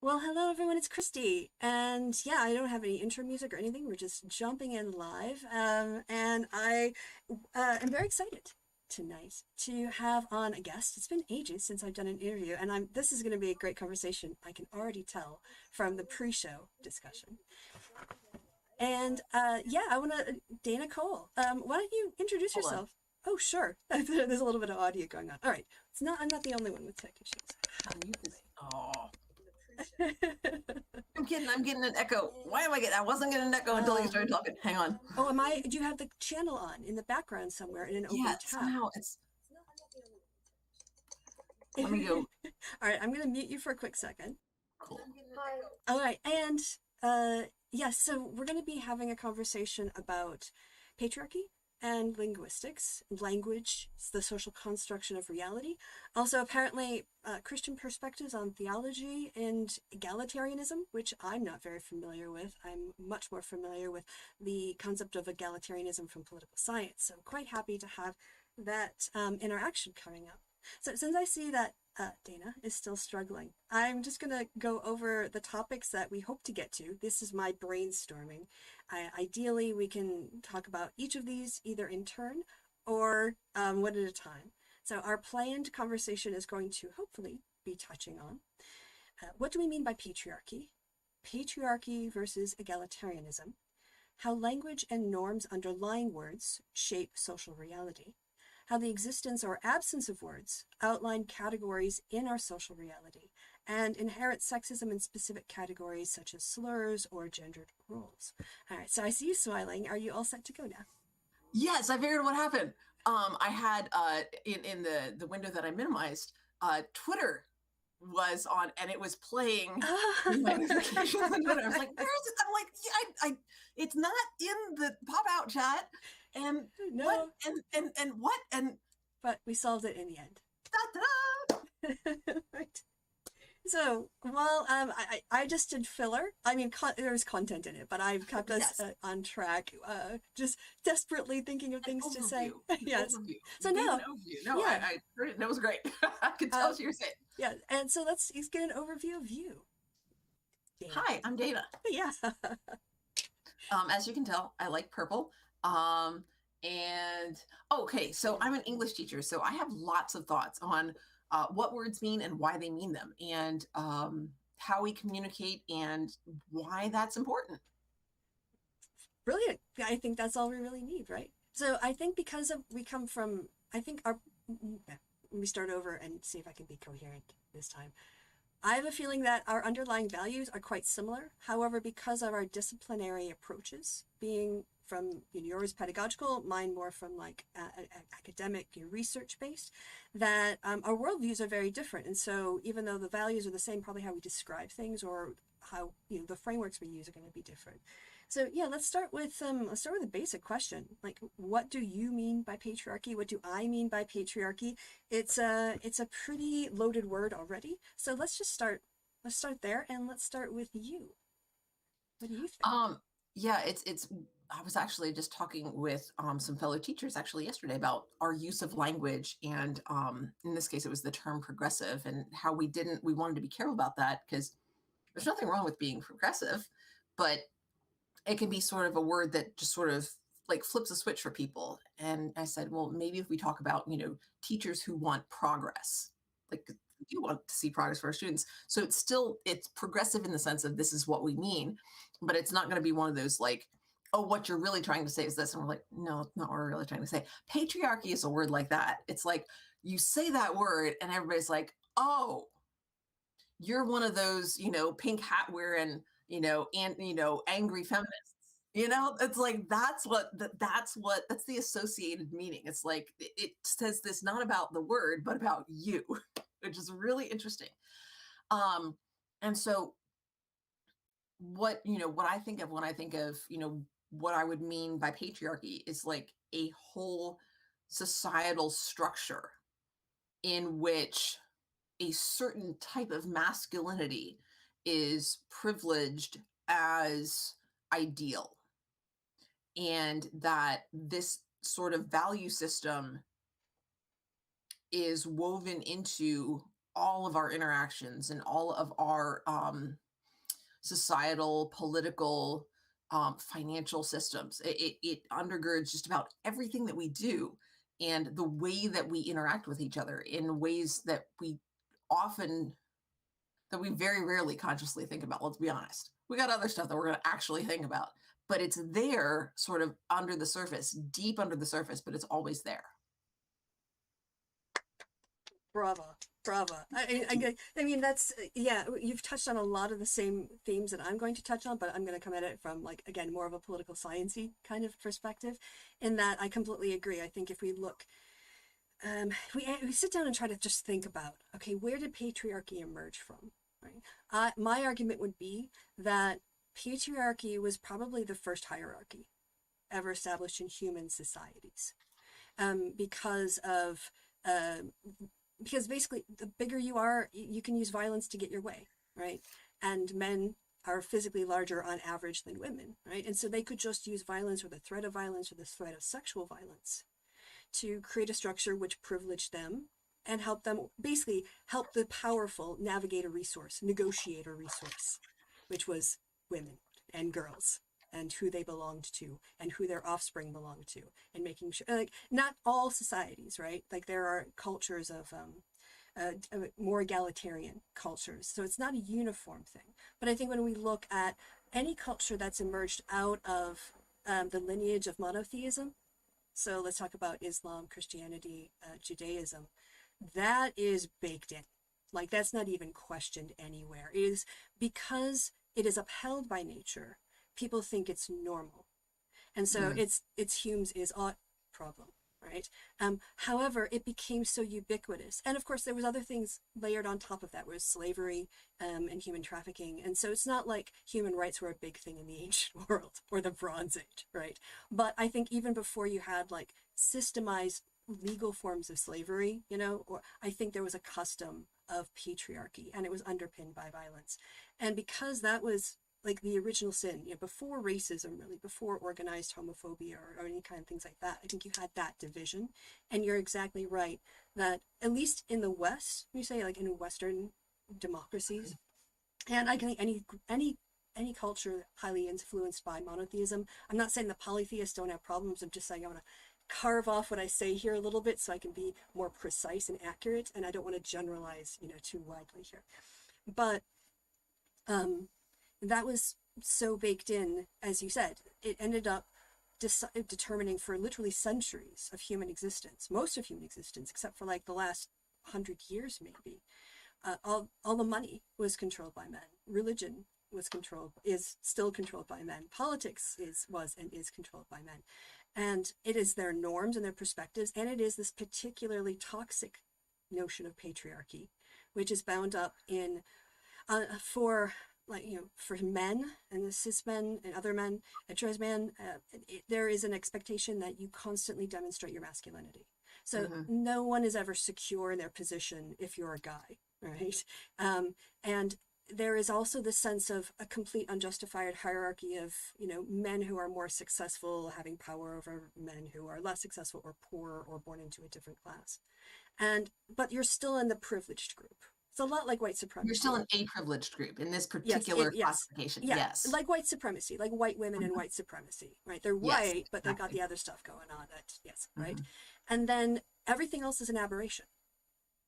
Well, hello everyone, it's Kristi. And yeah, I don't have any intro music or anything. We're just jumping in live. And I am very excited tonight to have on a guest. It's been ages since I've done an interview, and this is going to be a great conversation. I can already tell from the pre-show discussion. And yeah, I want to, Dana Cole, why don't you introduce Hold on. yourself? Oh, sure. There's a little bit of audio going on. All right. I'm not the only one with tech issues. I'll mute this. Oh, I'm getting an echo. Why am I getting? I wasn't getting an echo until you started talking. Hang on. Oh, do you have the channel on in the background somewhere in an Yeah, open tab? somehow it's. Let me go. All right, I'm going to mute you for a quick second. Cool. All right, and yes, so we're going to be having a conversation about patriarchy and linguistics, language, the social construction of reality. Also, apparently, Christian perspectives on theology and egalitarianism, which I'm not very familiar with. I'm much more familiar with the concept of egalitarianism from political science. So I'm quite happy to have that interaction coming up. So since I see that Dana is still struggling, I'm just going to go over the topics that we hope to get to. This is my brainstorming. Ideally, we can talk about each of these either in turn or one at a time. So our planned conversation is going to hopefully be touching on what do we mean by patriarchy? Patriarchy versus egalitarianism. How language and norms underlying words shape social reality. How the existence or absence of words outline categories in our social reality and inherent sexism in specific categories such as slurs or gendered roles. All right, so I see you smiling. Are you all set to go now? Yes, I figured what happened. I had in the window that I minimized, Twitter was on and it was playing my notifications on Twitter. I was like, where is it? I'm like, yeah, it's not in the pop out chat. And No. what and what and But we solved it in the end. da, da. Right. So, well, I just did filler. I mean, there was content in it, but I've kept us Yes. on track, just desperately thinking of things to say. Yes. Overview. So You gave now, an overview. No, yeah, I heard it. And it was great. I could tell what you were saying. yeah. And so let's get an overview of you, Dana. Hi, I'm Dana. Yeah. As you can tell, I like purple. And okay, so I'm an English teacher, so I have lots of thoughts on what words mean and why they mean them, and how we communicate and why that's important. Brilliant. I think that's all we really need, right? So I think because of we come from, I think our, let me start over and see if I can be coherent this time. I have a feeling that our underlying values are quite similar. However, because of our disciplinary approaches, being from yours pedagogical, mine more from like academic, research based, that our worldviews are very different. And so, even though the values are the same, probably how we describe things or how the frameworks we use are going to be different. So yeah, let's start with a basic question. Like, what do you mean by patriarchy? What do I mean by patriarchy? It's a pretty loaded word already. So let's start there, and let's start with you. What do you think? Yeah, it's I was actually just talking with some fellow teachers actually yesterday about our use of language, and in this case it was the term progressive, and how we wanted to be careful about that because there's nothing wrong with being progressive, but it can be sort of a word that just sort of like flips a switch for people. And I said, well, maybe if we talk about, teachers who want progress, like we do want to see progress for our students. So it's progressive in the sense of this is what we mean, but it's not going to be one of those like, oh, what you're really trying to say is this. And we're like, no, it's not what we're really trying to say. Patriarchy is a word like that. It's like you say that word and everybody's like, oh, you're one of those, pink hat wearing, angry feminists. It's like that's the associated meaning. It's like it says this not about the word, but about you, which is really interesting. And so what I think of when I think of, what I would mean by patriarchy is like a whole societal structure in which a certain type of masculinity is privileged as ideal, and that this sort of value system is woven into all of our interactions and all of our societal, political, financial systems. It undergirds just about everything that we do and the way that we interact with each other in ways that often, that we very rarely consciously think about. Let's be honest. We got other stuff that we're going to actually think about, but it's there sort of under the surface, deep under the surface, but it's always there. Brava, brava. I mean, that's, yeah, you've touched on a lot of the same themes that I'm going to touch on, but I'm going to come at it from, like, again, more of a political sciencey kind of perspective, in that I completely agree. I think if we look, we sit down and try to just think about, okay, where did patriarchy emerge from, right? My argument would be that patriarchy was probably the first hierarchy ever established in human societies, because of, because basically the bigger you are, you can use violence to get your way, right? And men are physically larger on average than women, right? And so they could just use violence, or the threat of violence, or the threat of sexual violence, to create a structure which privileged them and help them, basically help the powerful navigate a resource, negotiate a resource, which was women and girls, and who they belonged to and who their offspring belonged to, and making sure, like, not all societies, right? Like, there are cultures of more egalitarian cultures, so it's not a uniform thing. But I think when we look at any culture that's emerged out of the lineage of monotheism, so let's talk about Islam, Christianity, Judaism, that is baked in. Like, that's not even questioned anywhere. It is, because it is upheld by nature, people think it's normal. And so it's Hume's is ought problem, right? However, it became so ubiquitous. And of course, there was other things layered on top of that, was slavery and human trafficking. And so it's not like human rights were a big thing in the ancient world or the Bronze Age, right? But I think even before you had, like, systemized legal forms of slavery, you know, or I think there was a custom of patriarchy, and it was underpinned by violence. And because that was, like, the original sin, you know, before racism, really, before organized homophobia or any kind of things like that, I think you had that division. And you're exactly right that, at least in the West, you say, like, in Western democracies, and I think any culture highly influenced by monotheism. I'm not saying the polytheists don't have problems. I'm just saying I want to carve off what I say here a little bit so I can be more precise and accurate, and I don't want to generalize, you know, too widely here. But that was so baked in, as you said, it ended up determining for literally centuries of human existence, most of human existence, except for, like, the last 100 years maybe. All the money was controlled by men. Religion is still controlled by men. Politics was and is controlled by men. And it is their norms and their perspectives, and it is this particularly toxic notion of patriarchy, which is bound up in, for men and the cis men and other men and trans men, there is an expectation that you constantly demonstrate your masculinity. So no one is ever secure in their position if you're a guy, right? And there is also the sense of a complete unjustified hierarchy of, you know, men who are more successful having power over men who are less successful or poorer or born into a different class. But you're still in the privileged group. It's a lot like white supremacy. You're still in a privileged group in this particular classification. Yeah, yes. Like white supremacy, like white women and white supremacy, right? They're white, but they've got the other stuff going on. Right? And then everything else is an aberration.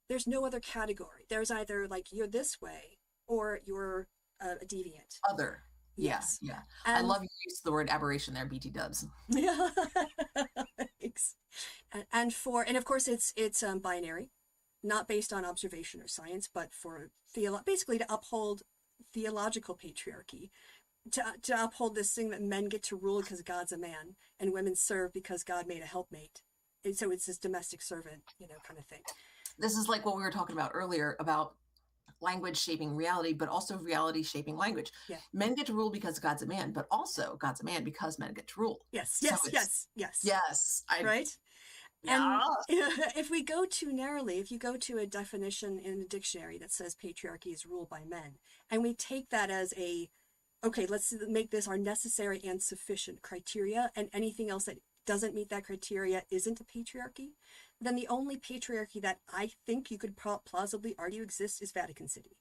There's no other category. There's either, like, you're this way or you're a deviant. Other. Yes. Yeah. I love you use the word aberration there, BT dubs. Yeah. Thanks. And of course it's binary, not based on observation or science, but for basically to uphold theological patriarchy, to uphold this thing that men get to rule because God's a man, and women serve because God made a helpmate. And so it's this domestic servant, you know, kind of thing. This is like what we were talking about earlier about language shaping reality, but also reality shaping language. Yeah. Men get to rule because God's a man, but also God's a man because men get to rule. Yes. Right? And if we go too narrowly, if you go to a definition in a dictionary that says patriarchy is ruled by men, and we take that as okay, let's make this our necessary and sufficient criteria, and anything else that doesn't meet that criteria isn't a patriarchy, then the only patriarchy that I think you could plausibly argue exists is Vatican City.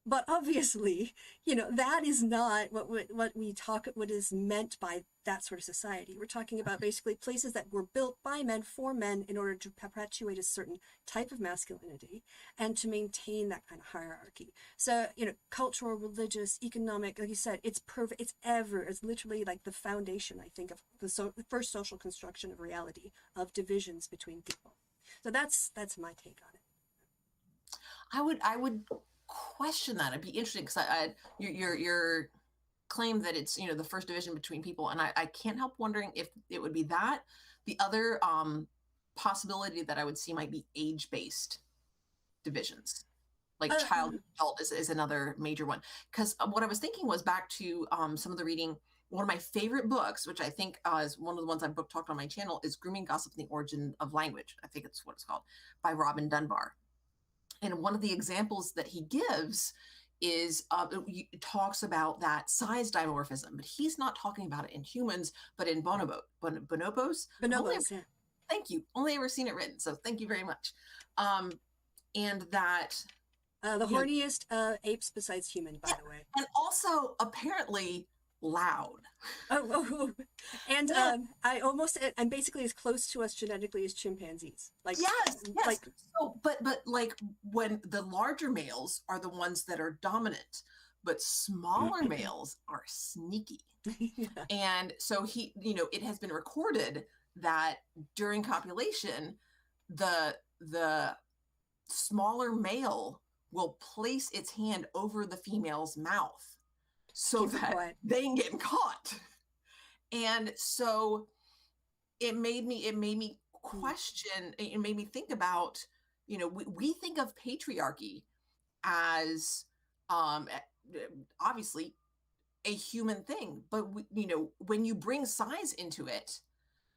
But obviously, that is not what is meant by that sort of society. We're talking about basically places that were built by men for men in order to perpetuate a certain type of masculinity and to maintain that kind of hierarchy. So, cultural, religious, economic, like you said, it's perfect. It's literally like the foundation, I think, of the first social construction of reality, of divisions between people. So that's my take on it. I would question that. It'd be interesting because your claim that it's the first division between people, and I can't help wondering if it would be that. The other possibility that I would see might be age-based divisions, like child and adult is another major one. Because what I was thinking was back to some of the reading. One of my favorite books, which I think is one of the ones I've book talked on my channel, is Grooming, Gossip, and the Origin of Language. I think it's what it's called, by Robin Dunbar. And one of the examples that he gives is talks about that size dimorphism, but he's not talking about it in humans, but in bonobos. Bonobos, yeah. Thank you. Only ever seen it written, so thank you very much. And that the horniest apes besides human, by the way, and also apparently loud. And I'm basically as close to us genetically as chimpanzees. Like yes. Like so, but like when the larger males are the ones that are dominant, but smaller males are sneaky. Yeah. And so it has been recorded that during copulation, the smaller male will place its hand over the female's mouth so that they ain't getting caught. And so it made me question, it made me think about, we think of patriarchy as obviously a human thing, but when you bring size into it,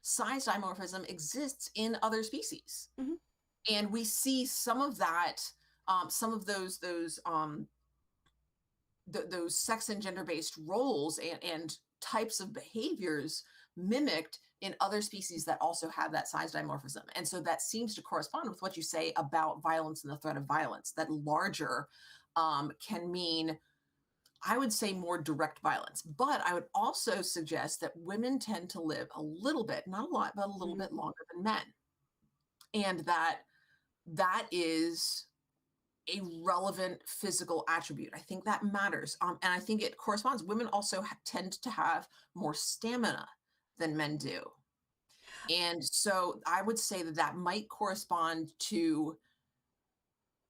size dimorphism exists in other species. Mm-hmm. And we see some of that, some of those sex and gender-based roles and types of behaviors mimicked in other species that also have that size dimorphism. And so that seems to correspond with what you say about violence and the threat of violence, that larger can mean, I would say, more direct violence. But I would also suggest that women tend to live a little bit, not a lot, but a little bit longer than men. And that is a relevant physical attribute. I think that matters. And I think it corresponds. Women also tend to have more stamina than men do. And so I would say that might correspond to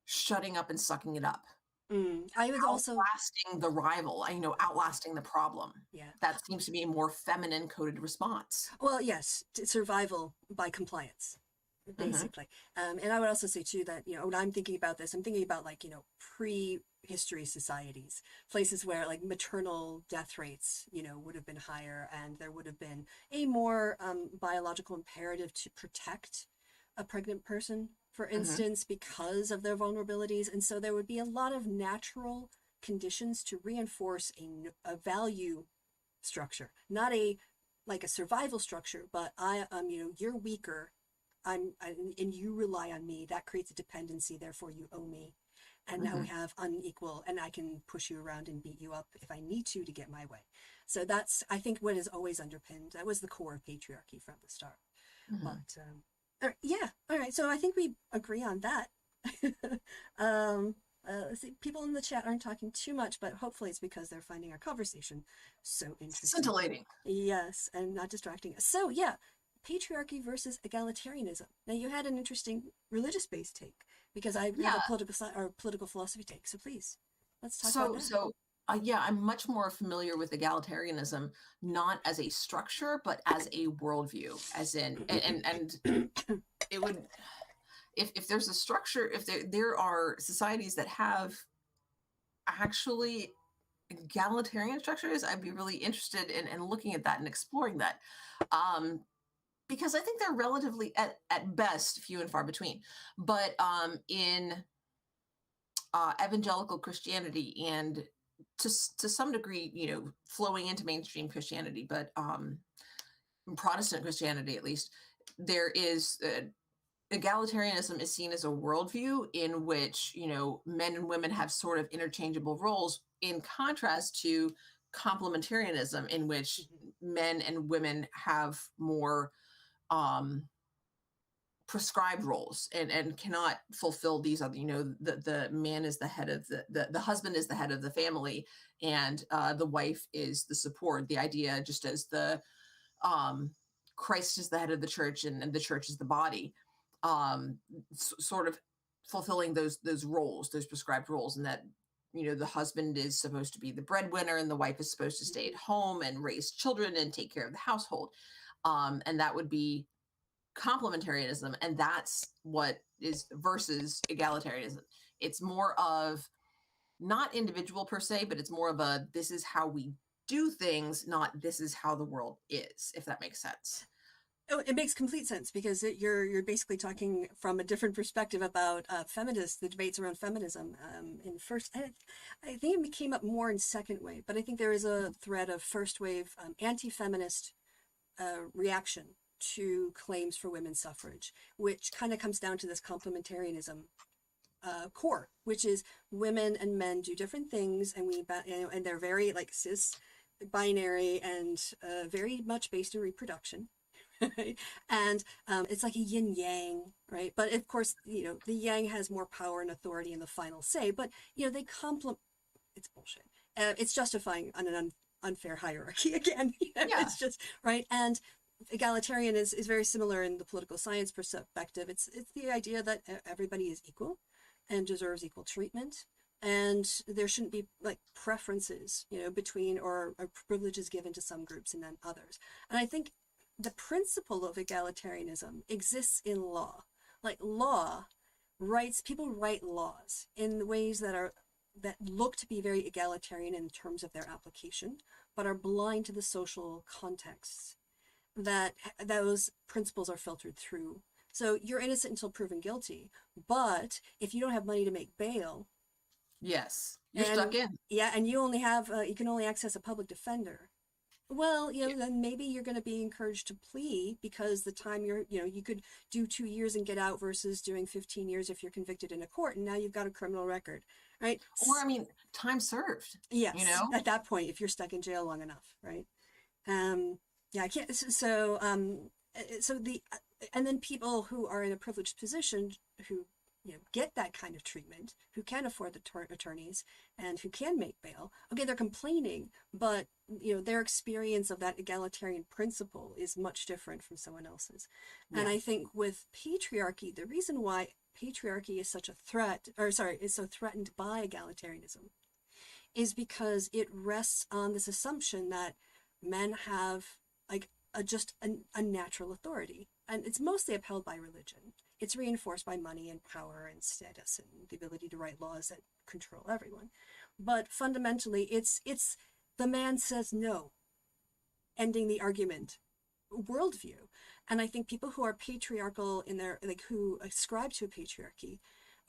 shutting up and sucking it up. I would also outlasting the rival, outlasting the problem. Yeah. That seems to be a more feminine coded response. Well, yes, survival by compliance, basically. And I would also say too that, when I'm thinking about this, I'm thinking about pre-history societies, places where like maternal death rates, would have been higher, and there would have been a more biological imperative to protect a pregnant person, for instance, because of their vulnerabilities. And so there would be a lot of natural conditions to reinforce a value structure, not a survival structure, but you're weaker, and you rely on me. That creates a dependency. Therefore, you owe me. And now we have unequal, and I can push you around and beat you up if I need to get my way. So that's, I think, what is always underpinned. That was the core of patriarchy from the start. But yeah, all right. So I think we agree on that. Let's see, people in the chat aren't talking too much, but hopefully it's because they're finding our conversation so interesting. Scintillating. Yes, and not distracting us. So yeah, patriarchy versus egalitarianism. Now you had an interesting religious-based take, because I have a political philosophy take. So please, let's talk about that. So I'm much more familiar with egalitarianism, not as a structure, but as a worldview, as in, and it would, if there's a structure, if there are societies that have actually egalitarian structures, I'd be really interested in looking at that and exploring that. Because I think they're relatively, at best, few and far between. But in evangelical Christianity, and to some degree, flowing into mainstream Christianity, but Protestant Christianity, at least, there is egalitarianism is seen as a worldview in which, men and women have sort of interchangeable roles, in contrast to complementarianism, in which Mhm. men and women have more um, prescribed roles and cannot fulfill these other, the man is the head of the husband is the head of the family, and the wife is the support. The idea, just as the um, Christ is the head of the church, and the church is the body, sort of fulfilling those roles, those prescribed roles, and that, the husband is supposed to be the breadwinner, and the wife is supposed to stay at Mhm. home and raise children and take care of the household, and that would be complementarianism, and that's what is versus egalitarianism. It's more of not individual per se, but it's more of a, this is how we do things, not this is how the world is, if that makes sense. Oh, it makes complete sense because you're basically talking from a different perspective about the debates around feminism. In first, I think it came up more in second wave, but I think there is a thread of first wave anti-feminist reaction to claims for women's suffrage, which kind of comes down to this complementarianism core, which is women and men do different things, and and they're very like cis binary and very much based in reproduction. Right? And it's like a yin yang, right? But of course, the yang has more power and authority in the final say. But they complement. It's bullshit. It's justifying an unfair hierarchy again. Yeah. It's just right. And egalitarian is very similar in the political science perspective. It's the idea that everybody is equal and deserves equal treatment. And there shouldn't be like preferences, between or privileges given to some groups and then others. And I think the principle of egalitarianism exists in law. Like law people write laws in ways that look to be very egalitarian in terms of their application, but are blind to the social contexts that those principles are filtered through. So you're innocent until proven guilty, but if you don't have money to make bail, Yes. You're and stuck in. yeah, and you can only access a public defender, well, Yeah. then maybe you're going to be encouraged to plea because the time you could do 2 years and get out versus doing 15 years if you're convicted in a court, and now you've got a criminal record, right? Or, I mean, time served, you Yes, know? at that point, if you're stuck in jail long enough, right? Yeah, I can't. So and then people who are in a privileged position who get that kind of treatment, who can afford the attorneys and who can make bail. Okay, they're complaining, but their experience of that egalitarian principle is much different from someone else's. And Yeah. I think with patriarchy, the reason why patriarchy is such a threat, or sorry, is so threatened by egalitarianism, is because it rests on this assumption that men have like a natural authority, and it's mostly upheld by religion. It's reinforced by money and power and status and the ability to write laws that control everyone. But fundamentally, it's the man says no, ending the argument worldview. And I think people who are patriarchal in their who ascribe to a patriarchy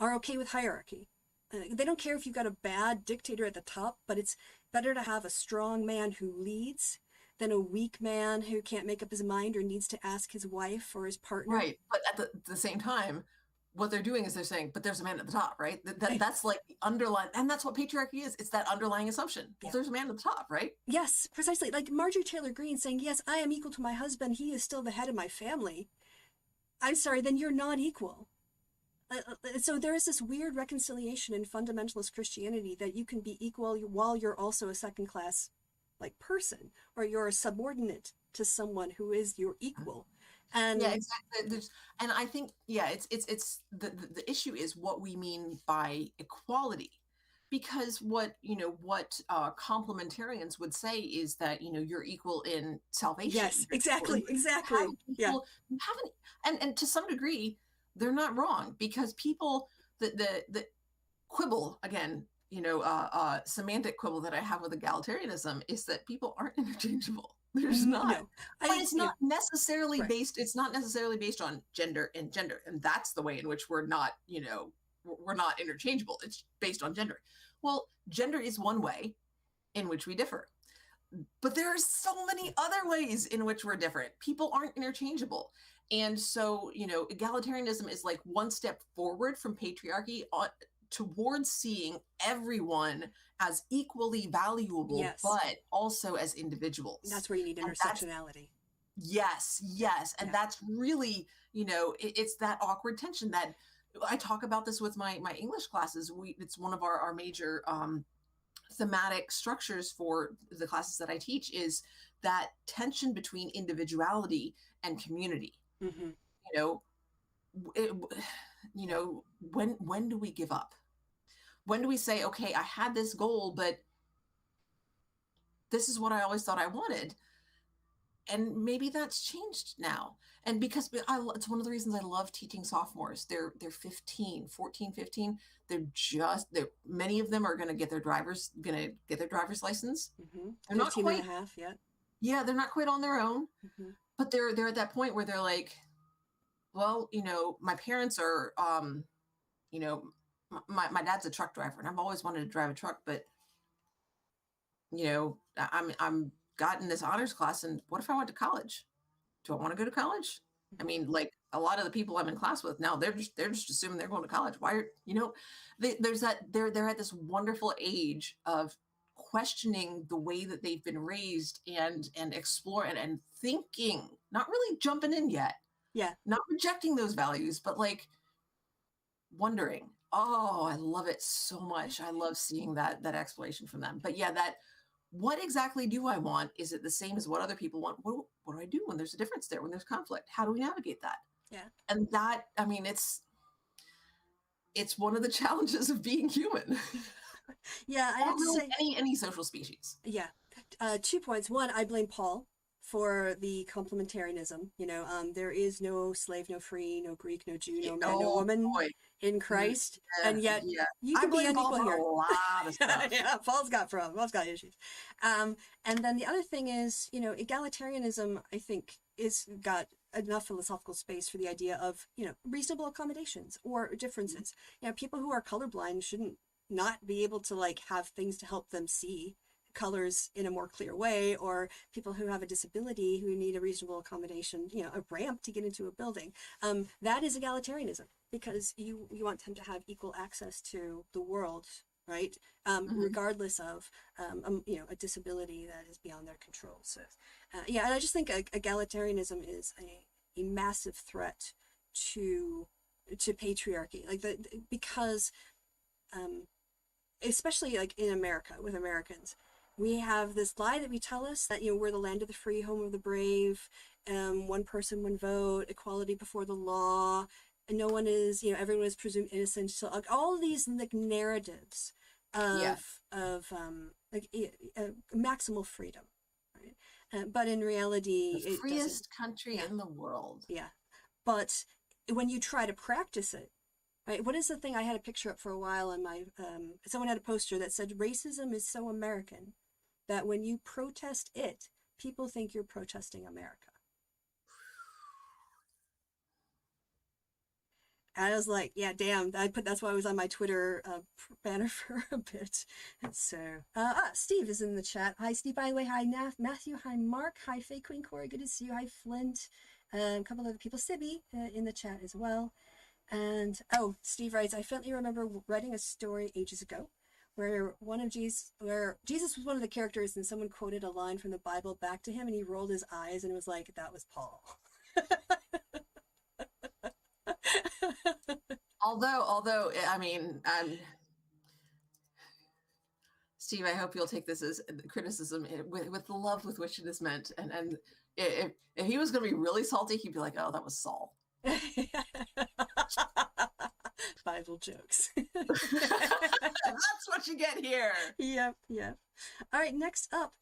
are okay with hierarchy. They don't care if you've got a bad dictator at the top, but it's better to have a strong man who leads than a weak man who can't make up his mind or needs to ask his wife or his partner. Right. But at the same time, what they're doing is they're saying, but there's a man at the top, right? That's like the underlying, and that's what patriarchy is. It's that underlying assumption. Well, Yeah. there's a man at the top, right? Yes, precisely. Like Marjorie Taylor Greene saying, yes, I am equal to my husband. He is still the head of my family. I'm sorry, then you're not equal. So there is this weird reconciliation in fundamentalist Christianity that you can be equal while you're also a second class person, or you're a subordinate to someone who is your equal. And Yeah, exactly. And I think, yeah, it's the issue is what we mean by equality, because what complementarians would say is that you're equal in salvation, yes, you're equal in, exactly, exactly. Yeah. you haven't, and to some degree they're not wrong, because people, the quibble again, semantic quibble that I have with egalitarianism is that people aren't interchangeable. There's not. No, But it's not necessarily right. based on gender, and that's the way in which we're not, we're not interchangeable. It's based on gender. Well, gender is one way in which we differ. But there are so many other ways in which we're different. People aren't interchangeable. And so, egalitarianism is like one step forward from patriarchy towards seeing everyone as equally valuable, Yes. but also as individuals. That's where you need And that's, intersectionality. yes, yes. And Yeah. that's really, it's that awkward tension that I talk about this with my English classes. It's one of our major thematic structures for the classes that I teach is that tension between individuality and community. Mm-hmm. You know, it, when do we give up? When do we say, okay, I had this goal, but this is what I always thought I wanted, and maybe that's changed now. And because it's one of the reasons I love teaching sophomores. They're 15, 14, 15. They're many of them are going to get their driver's license. Mm-hmm. They're not 15 and quite, a half, yeah. yeah, they're not quite on their own, Mm-hmm. but they're at that point where they're like, well, my parents are, you know, my dad's a truck driver, and I've always wanted to drive a truck, but I'm got in this honors class, and what if I went to college? Do I want to go to college? I mean, like a lot of the people I'm in class with now, they're just assuming they're going to college. Why are there's that they're at this wonderful age of questioning the way that they've been raised and exploring and thinking, not really jumping in yet, Yeah. not rejecting those values, but like wondering. Oh, I love it so much. I love seeing that exploration from them. But yeah, that what exactly do I want? Is it the same as what other people want? What do I do when there's a difference there, when there's conflict? How do we navigate that? Yeah. And that, I mean, it's one of the challenges of being human. Yeah, I Or have to really say, any social species. yeah. 2 points. One, I blame Paul for the complementarianism. There is no slave, no free, no Greek, no Jew, no man, no Oh woman boy. in Christ, Yeah, and yet yeah. you I can be blame Paul unequal for here. a lot of stuff. Yeah, Paul's got problems. Paul's got issues. And then the other thing is, egalitarianism, I think, is got enough philosophical space for the idea of, reasonable accommodations or differences. People who are colorblind shouldn't not be able to like have things to help them see colors in a more clear way, or people who have a disability who need a reasonable accommodation, a ramp to get into a building. That is egalitarianism, because you want them to have equal access to the world, right? Regardless of a disability that is beyond their control. So yeah, and I just think egalitarianism is a massive threat to patriarchy, like because especially like in America with Americans, we have this lie that we tell us that we're the land of the free, home of the brave, one person, one vote, equality before the law, and no one is, everyone is presumed innocent. So like all of these like narratives Yeah. of maximal freedom, right? But in reality, The it doesn't. freest country Yeah, in the world. yeah. But when you try to practice it, right? What is the thing? I had a picture up for a while on my, someone had a poster that said, racism is so American that when you protest it, people think you're protesting America. And I was like, yeah, damn. That's why I was on my Twitter banner for a bit. So, Steve is in the chat. Hi, Steve, by the way. Hi, Matthew. Hi, Mark. Hi, Faye Queen Corey. Good to see you. Hi, Flint. A couple other people. Sibby in the chat as well. And Steve writes, I faintly remember writing a story ages ago where Jesus was one of the characters, and someone quoted a line from the Bible back to him, and he rolled his eyes and was like, that was Paul. Although, I mean, Steve, I hope you'll take this as criticism with the love with which it is meant. And if he was going to be really salty, he'd be like, "Oh, that was Saul." Bible jokes. That's what you get here. Yep. All right, next up,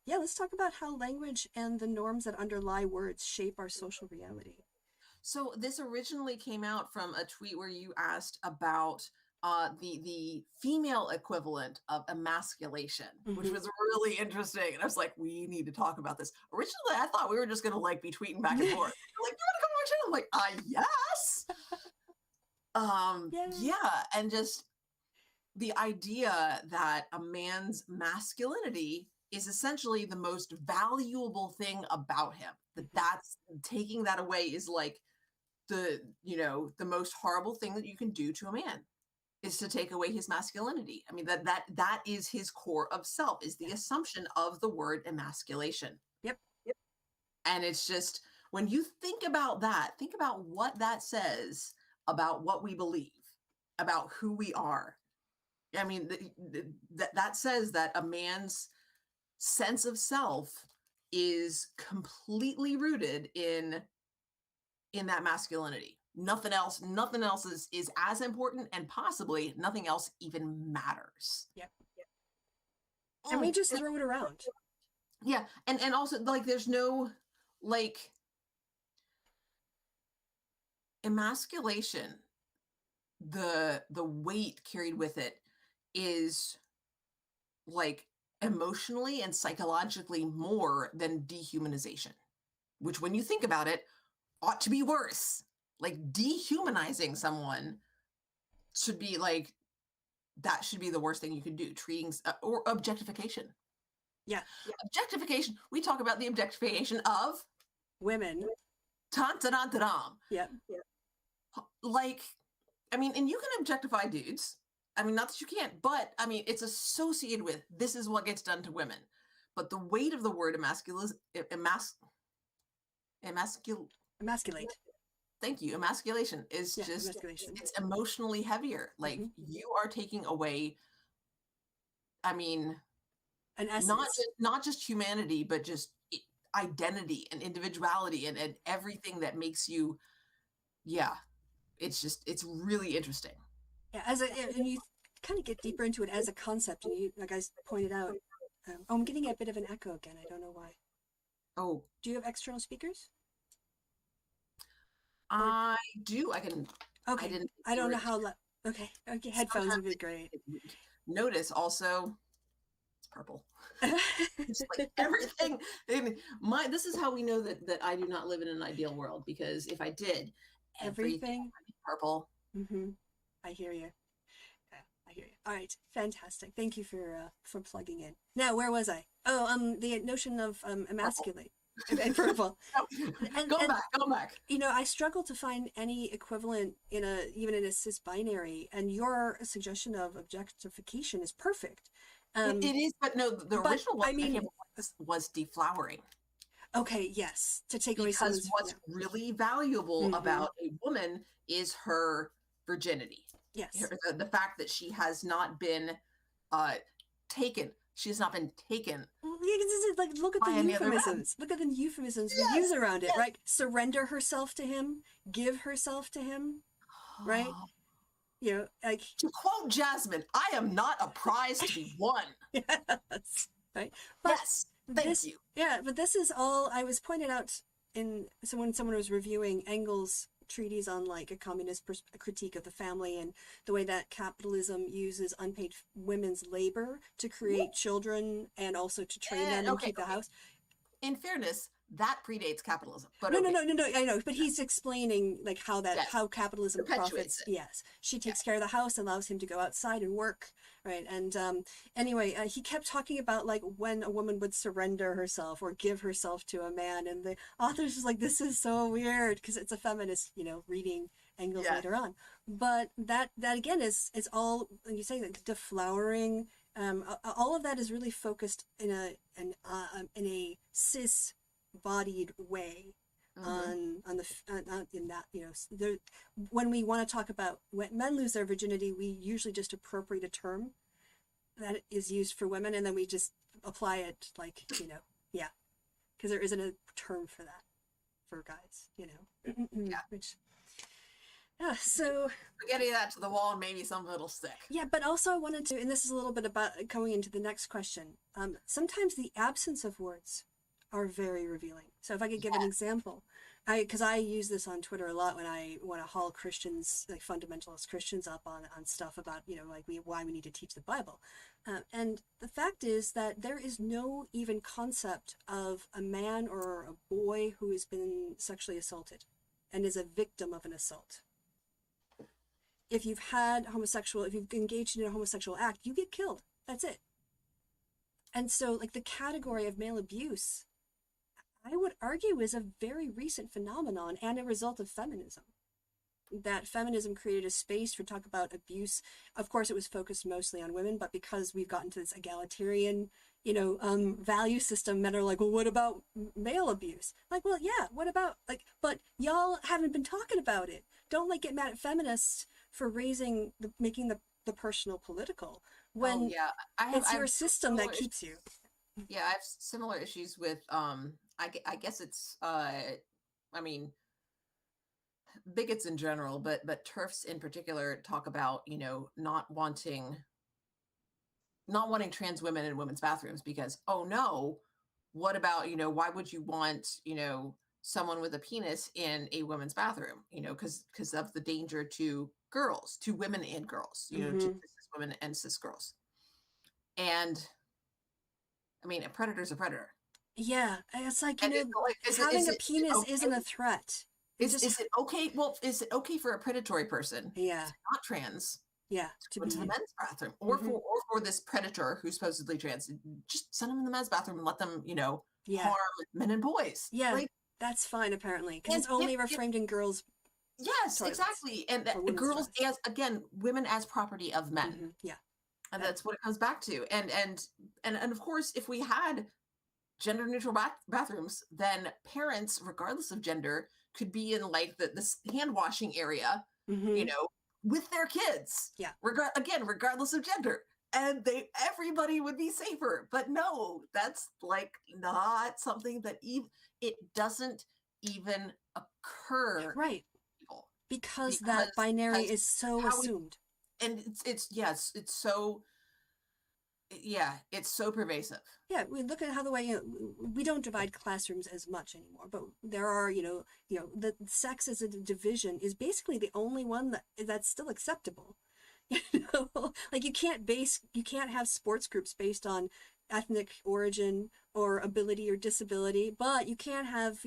let's talk about how language and the norms that underlie words shape our social reality. So this originally came out from a tweet where you asked about the female equivalent of emasculation, which was really interesting. And I was like, we need to talk about this. Originally, I thought we were just going to like be tweeting back and forth. Like, you want to come on my channel? I'm like, yes. Yeah. And just the idea that a man's masculinity is essentially the most valuable thing about him. That's taking that away is like the most horrible thing that you can do to a man is to take away his masculinity. I mean, that is his core of self, is the assumption of the word emasculation. Yep. And it's just, when you think about that, think about what that says about what we believe, about who we are. I mean, that says that a man's sense of self is completely rooted in that masculinity. Nothing else is as important, and possibly nothing else even matters. Yep. And we just throw it around. Yeah. And also, like, there's no, like, emasculation, the weight carried with it is like emotionally and psychologically more than dehumanization, which, when you think about it, ought to be worse. Like, dehumanizing someone should be like, that should be the worst thing you can do. Treating or objectification. Yeah. Objectification. We talk about the objectification of women. Yeah. Like, I mean, and you can objectify dudes. I mean, not that you can't, but I mean, it's associated with, this is what gets done to women. But the weight of the word emasculate. Thank you. Emasculation is just, it's emotionally heavier. Like, you are taking away, I mean, an essence. Not just humanity, but just identity and individuality and everything that makes you, it's really interesting. Yeah, and you kind of get deeper into it as a concept, and you, like I pointed out, I'm getting a bit of an echo again. I don't know why. Oh. Do you have external speakers? I do. I can. Okay. I don't know how. Okay. Headphones would be great. Notice also, it's purple. It's like everything. This is how we know that I do not live in an ideal world, because if I did, everything would be purple. I hear you. I hear you. All right, fantastic. Thank you for plugging in. Now, where was I? Oh, the notion of emasculate. And purple. Go back. You know, I struggle to find any equivalent even in a cis binary, and your suggestion of objectification is perfect. It is, but no, the original one was deflowering. Okay, yes, to take away someone's. Because what's really valuable about a woman is her virginity. Yes, the fact that she has not been taken. She has not been taken. Like, look at the euphemisms. Look at the euphemisms we use around it, right? Surrender herself to him, give herself to him, right? You know, like, to quote Jasmine, "I am not a prize to be won." Yes, right. But yes, thank you. Yeah, but this is all I was pointed out in. So when someone was reviewing Engels' treatise on, like, a communist critique of the family and the way that capitalism uses unpaid women's labor to create children and also to train them and keep the house. In fairness, that predates capitalism. But no, I know. But he's explaining, like, how how capitalism profits. Yes, she takes care of the house and allows him to go outside and work, right? And anyway, he kept talking about, like, when a woman would surrender herself or give herself to a man, and the author's just like, this is so weird, because it's a feminist, reading Engels later on. But that again is all, when you say, like, deflowering. All of that is really focused in a cis-bodied way on in that, when we want to talk about when men lose their virginity, we usually just appropriate a term that is used for women, and then we just apply it, like, because there isn't a term for that for guys, so getting that to the wall, and maybe some little stick. Yeah, but also I wanted to, and this is a little bit about going into the next question. Sometimes the absence of words are very revealing. So if I could give an example, because I use this on Twitter a lot when I want to haul Christians, like fundamentalist Christians, up on stuff about, like, why we need to teach the Bible. And the fact is that there is no even concept of a man or a boy who has been sexually assaulted and is a victim of an assault. If you've engaged in a homosexual act, you get killed. That's it. And so, like, the category of male abuse, I would argue, is a very recent phenomenon and a result of feminism. That feminism created a space for talk about abuse. Of course, it was focused mostly on women, but because we've gotten to this egalitarian, value system, men are like, well, what about male abuse? Like, well, yeah, what about, like, but y'all haven't been talking about it. Don't, like, get mad at feminists for making the personal political Oh when yeah, it's I have your system that similar keeps you. yeah, I have similar issues with I guess it's I mean bigots in general, but turfs in particular talk about, not wanting trans women in women's bathrooms because, oh no, what about, why would you want, someone with a penis in a women's bathroom, because of the danger to girls, to women and girls, to Mm-hmm. cis women and cis girls. And I mean, a predator's a predator. Yeah, it's like, And it's like, having a penis isn't a okay? threat. It just, Is it okay? Well, is it okay for a predatory person yeah, who's not trans yeah, to to go into the be, men's bathroom, mm-hmm. or for this predator who's supposedly trans? Just send them in the men's bathroom and let them, Yeah, harm men and boys. yeah, Like, that's fine apparently, because and it's only reframed in girls' yes, toilets exactly. And or women's girls toilets. as, again, women as property of men, Mm-hmm. Yeah, and that, that's what it comes back to. And of course, if we had gender neutral bathrooms, then parents, regardless of gender, could be in like this hand washing area, you mm-hmm. know, with their kids. Yeah, Again, regardless of gender. And everybody would be safer. But no, that's like not something that it doesn't even occur right. to people Because that binary because is so how we assumed. and it's yes, it's so yeah, it's so pervasive. Yeah, we look at how the way, we don't divide classrooms as much anymore, but there are, the sex as a division is basically the only one that's still acceptable. Like, you can't have sports groups based on ethnic origin or ability or disability, but you can have,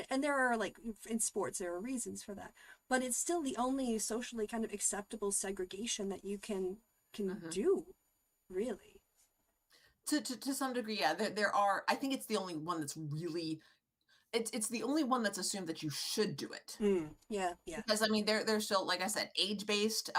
and there are, like, in sports there are reasons for that, but it's still the only socially kind of acceptable segregation that you can Mhm. do, really. To some degree, yeah, there are. I think it's the only one that's really it's the only one that's assumed that you should do it. Yeah, yeah. Because I mean, there's still, like I said, age-based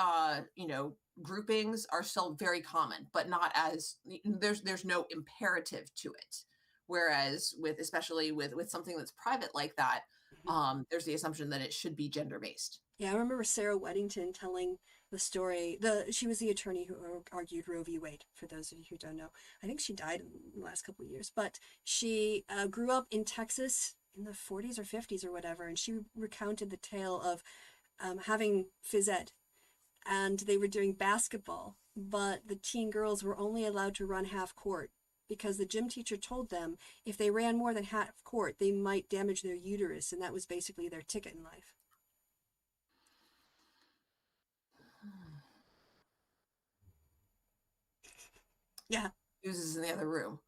groupings are still very common, but not as there's no imperative to it. Whereas with, especially with something that's private like that, Mhm. there's the assumption that it should be gender-based. Yeah, I remember Sarah Weddington telling the story. She was the attorney who argued Roe v. Wade. For those of you who don't know, I think she died in the last couple of years. But she grew up in Texas in the 40s or 50s or whatever, and she recounted the tale of having phys ed, and they were doing basketball, but the teen girls were only allowed to run half court because the gym teacher told them if they ran more than half court, they might damage their uterus, and that was basically their ticket in life. Yeah. Uses in the other room,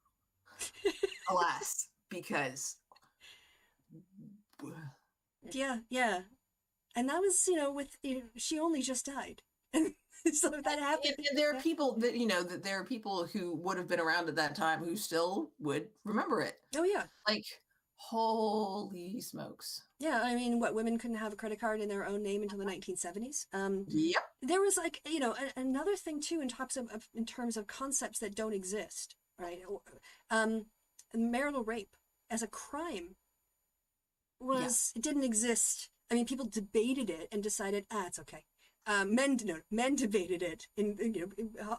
alas, because Yeah, yeah. And that was, with, she only just died. So that happened. and there are Yeah. people that that there are people who would have been around at that time who still would remember it. Oh, yeah. Like, holy smokes. Yeah, I mean, what, women couldn't have a credit card in their own name until the 1970s. Yep. There was, like, another thing too in terms of concepts that don't exist, right? Marital rape as a crime Yes. it didn't exist. I mean, people debated it and decided, it's okay. Men debated it,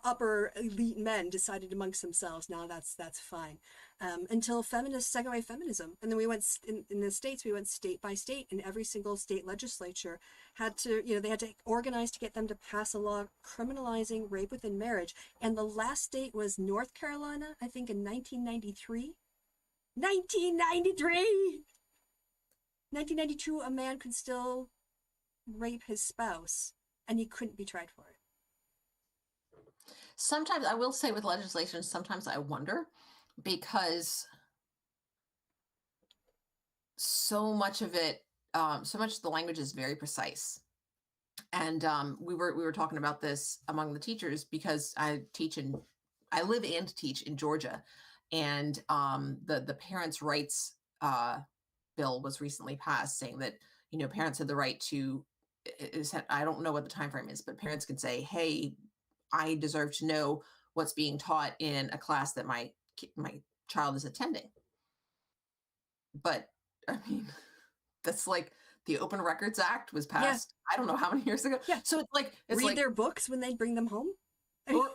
upper elite men decided amongst themselves, no, that's fine. Until feminists, second wave feminism, and then we went in the states. We went state by state, and every single state legislature had to, they had to organize to get them to pass a law criminalizing rape within marriage. And the last state was North Carolina, I think, in 1993. 1993. 1992, a man could still rape his spouse, and he couldn't be tried for it. Sometimes I will say with legislation, sometimes I wonder because so much of it, so much of the language is very precise. And we were talking about this among the teachers because I live and teach in Georgia, And the parents' rights bill was recently passed, saying that parents had the right to. I don't know what the time frame is, but parents can say, "Hey, I deserve to know what's being taught in a class that my child is attending." But I mean, that's like the Open Records Act was Yeah. passed. I don't know how many years ago. Yeah. So it's Read like their books when they bring them home. or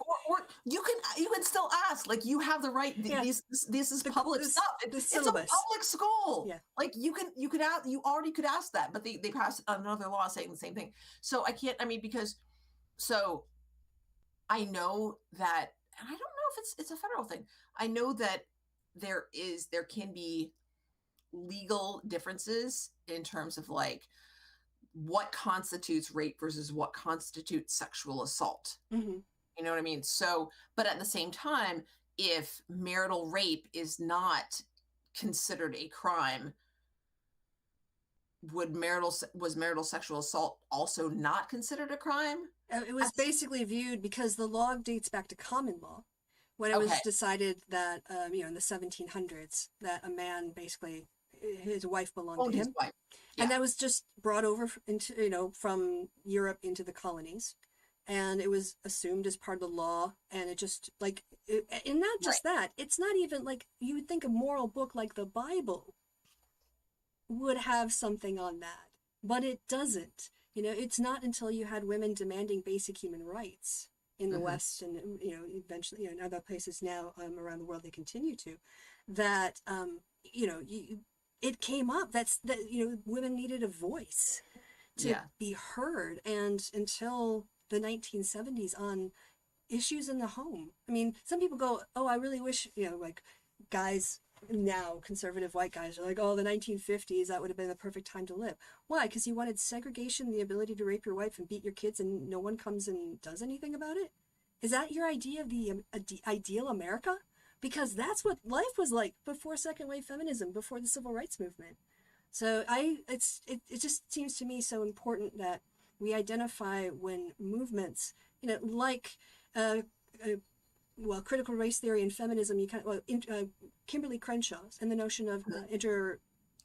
you can still ask, like, you have the right. Yeah. This is public stuff. The It's a syllabus. public school. Yeah. Like, you could ask, you already could ask that, but they passed another law saying the same thing. So I can't. I mean, because so I know that, and I don't know if it's a federal thing. I know that there can be legal differences in terms of, like, what constitutes rape versus what constitutes sexual assault. Mm-hmm. You know what I mean? So, but at the same time, if marital rape is not considered a crime, was marital sexual assault also not considered a crime? It was That's basically viewed, because the law dates back to common law, when it okay. was decided that, in the 1700s, that a man basically, his wife belonged Owned to his him. wife. And Yeah. that was just brought over into, from Europe into the colonies. And it was assumed as part of the law. And it just, like, and not Right. just that, it's not even like you would think a moral book like the Bible would have something on that, but it doesn't. It's not until you had women demanding basic human rights in the Hmm. West, and eventually, in other places now, around the world, they continue to, that it came up. That women needed a voice to Yeah. be heard, and until the 1970s on issues in the home. I mean, some people go, "Oh, I really wish," like guys now, conservative white guys are like, "Oh, the 1950s, that would have been the perfect time to live." Why? Because you wanted segregation, the ability to rape your wife and beat your kids, and no one comes and does anything about it? Is that your idea of the ideal America? Because that's what life was like before second wave feminism, before the civil rights movement. So it just seems to me so important that we identify when movements, like uh, uh, critical race theory and feminism, Kimberly Crenshaw's, and the notion of intersectionality,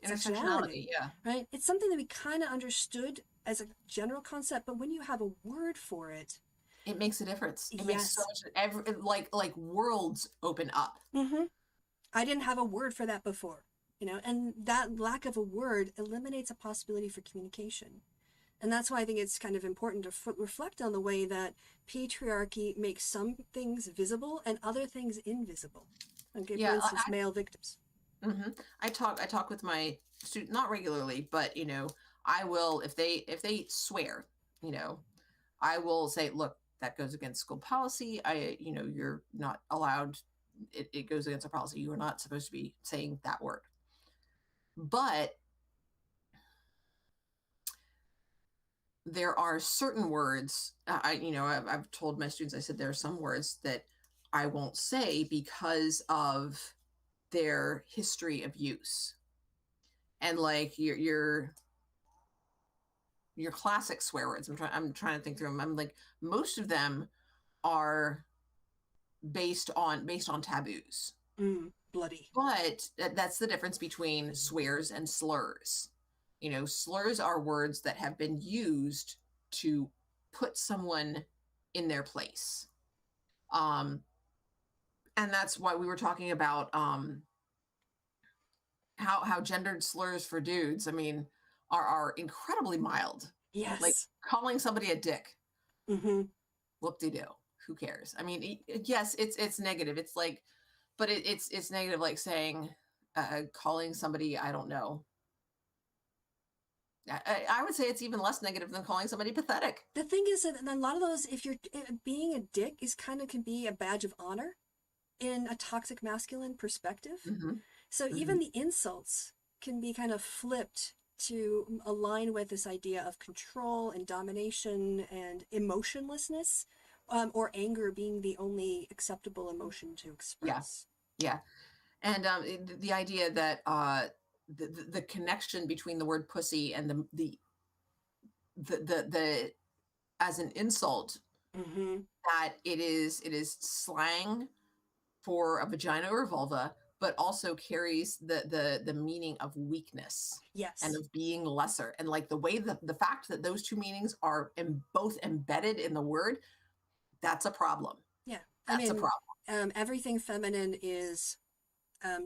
Intersectionality. Yeah. right? It's something that we kind of understood as a general concept, but when you have a word for it, It makes a difference. It makes so yes. much. Like worlds open up. Mm-hmm. I didn't have a word for that before, and that lack of a word eliminates a possibility for communication. And that's why I think it's kind of important to reflect on the way that patriarchy makes some things visible and other things invisible. Okay, for Yeah. instance, male victims. Hmm. I talk with my student, not regularly, but I will, if they swear, you know, I will say, look, that goes against school policy. You're not allowed. It goes against our policy. You are not supposed to be saying that word. But there are certain words. I've told my students. I said there are some words that I won't say because of their history of use, and like your classic swear words. I'm trying to think through them. I'm like, most of them are based on taboos. Bloody. But that's the difference between swears and slurs. Slurs are words that have been used to put someone in their place. Um, and that's why we were talking about how gendered slurs for dudes, I mean, are incredibly mild. Like Yes. calling somebody a dick. Mm-hmm. Whoop-de-doo. Who cares? I mean, yes, it's negative. It's like, but it's negative, like saying, calling somebody, I don't know. I would say it's even less negative than calling somebody pathetic. The thing is that a lot of those, if you're being a dick, is kind of can be a badge of honor in a toxic masculine perspective. Mm-hmm. So Mm-hmm. even the insults can be kind of flipped to align with this idea of control and domination and emotionlessness, or anger being the only acceptable emotion to Yeah, express. yeah, and the idea that the connection between the word pussy and the as an insult, Mm-hmm. that it is slang for a vagina or a vulva, but also carries the meaning of weakness and Yes. of being lesser. And like the way that the fact that those two meanings are both embedded in the word, that's a problem. Yeah. I That's a mean, problem. everything feminine is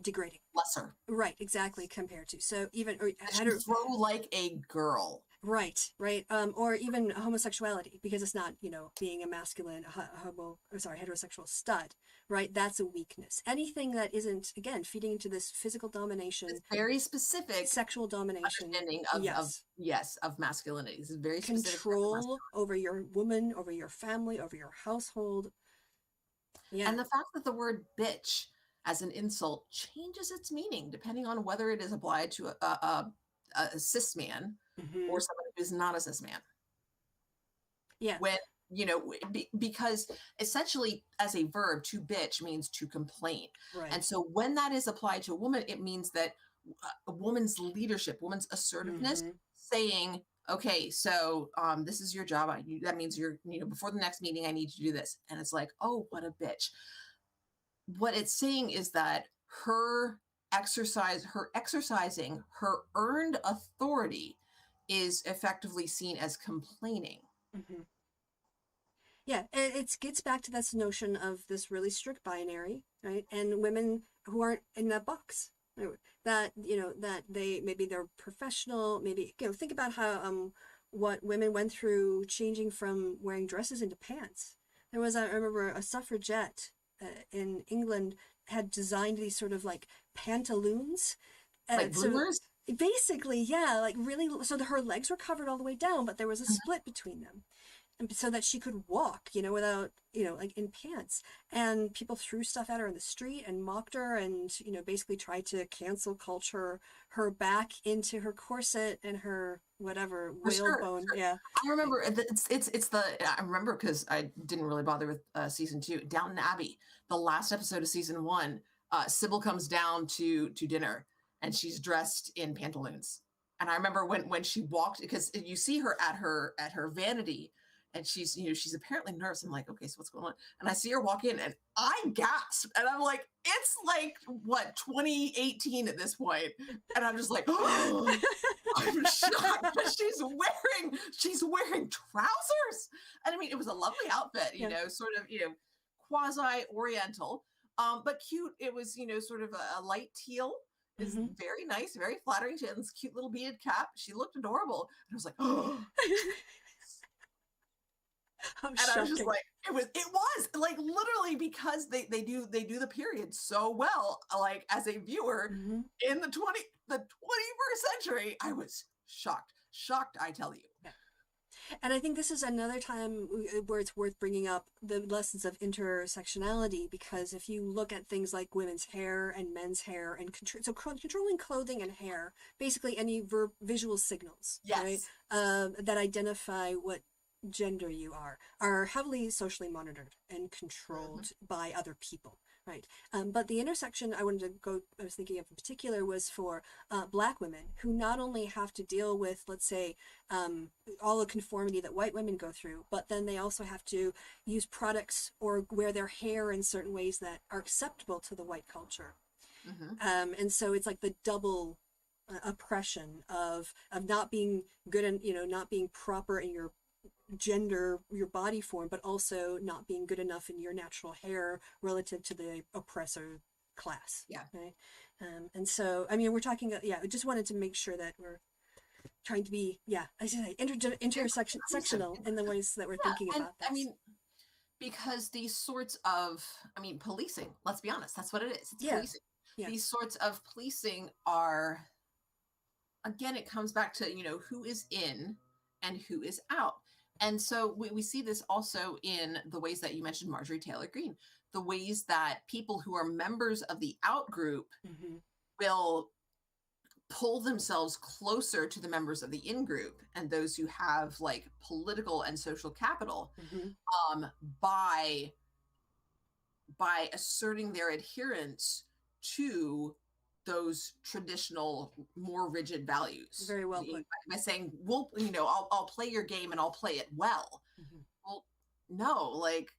degrading. Lesser. Right, exactly, compared to. So even or That you throw like a girl. right, or even homosexuality, because it's not, being a masculine heterosexual stud, right? That's a weakness. Anything that isn't, again, feeding into this physical It's domination, very specific sexual domination, understanding of yes, yes, of masculinity. This is very specific type of control masculinity. over your woman, over your family, over your household. Yeah. And the fact that the word bitch as an insult changes its meaning depending on whether it is applied to a cis man Hmm. or somebody who's not a cis man. Yeah. When, because essentially as a verb, to bitch means to complain. And Right. so when that is applied to a woman, it means that a woman's leadership, woman's assertiveness, Hmm. saying, okay, so this is your job. That means before the next meeting, I need you to do this. And it's like, oh, what a bitch. What it's saying is that her exercising her earned authority is effectively seen as complaining. Hmm. Yeah, it gets back to this notion of this really strict binary, right? And women who aren't in that box, right? That that maybe they're professional, maybe think about how what women went through changing from wearing dresses into pants. I remember a suffragette in England had designed these sort of like pantaloons, Like so bloomers. basically, yeah, like really, so her legs were covered all the way down, but there was a split between them, and so that she could walk, without, like in pants. And people threw stuff at her in the street and mocked her, and basically tried to cancel culture her back into her corset and her whatever For sure, whalebone. sure. Yeah. I remember it's the I remember because I didn't really bother with season 2. Downton Abbey, the last episode of season 1, Sybil comes down to dinner and she's dressed in pantaloons. And I remember when she walked, because you see her at her vanity, and she's apparently nervous. I'm like, okay, so what's going on? And I see her walk in and I gasp, and I'm like, it's like what, 2018 at this point, and I'm just like, oh. I'm shocked that she's wearing trousers. And I mean, it was a lovely outfit, Yeah. sort of, quasi oriental, but cute. It was, sort of a light teal. Is Hmm. very nice, very flattering. She had this cute little beaded cap. She looked adorable. And I was like, oh, How and I was just shocking. like, it was like literally, because they do the period so well. Like as a viewer Hmm. in the 21st century, I was shocked. I tell you. Yeah. And I think this is another time where it's worth bringing up the lessons of intersectionality, because if you look at things like women's hair and men's hair and controlling clothing and hair, basically any visual signals, right, Yes. that identify what gender you are heavily socially monitored and Mhm. controlled by other people. Right. But the intersection I was thinking of in particular was for Black women, who not only have to deal with, let's say, all the conformity that white women go through, but then they also have to use products or wear their hair in certain ways that are acceptable to the white culture. Mhm. And so it's like the double oppression of not being good and not being proper in your gender, your body form, but also not being good enough in your natural hair relative to the oppressor class. Yeah. Right. And so, I mean, we're talking, yeah, I just wanted to make sure that we're trying to be, yeah, I should say Inclusive. intersectional in the ways that we're Yeah, thinking and about I this. mean, because these sorts of, I mean, policing, let's be honest, that's what it is. It's Yeah. policing. Yeah. These sorts of policing are, again, it comes back to, who is in and who is out. And so we see this also in the ways that you mentioned Marjorie Taylor Greene, the ways that people who are members of the out group Hmm. will pull themselves closer to the members of the in group and those who have like political and social capital, Hmm. um, by asserting their adherence to those traditional, more rigid values. Very well put. By saying, "Well, I'll play your game and I'll play it well." Hmm. Well, no, like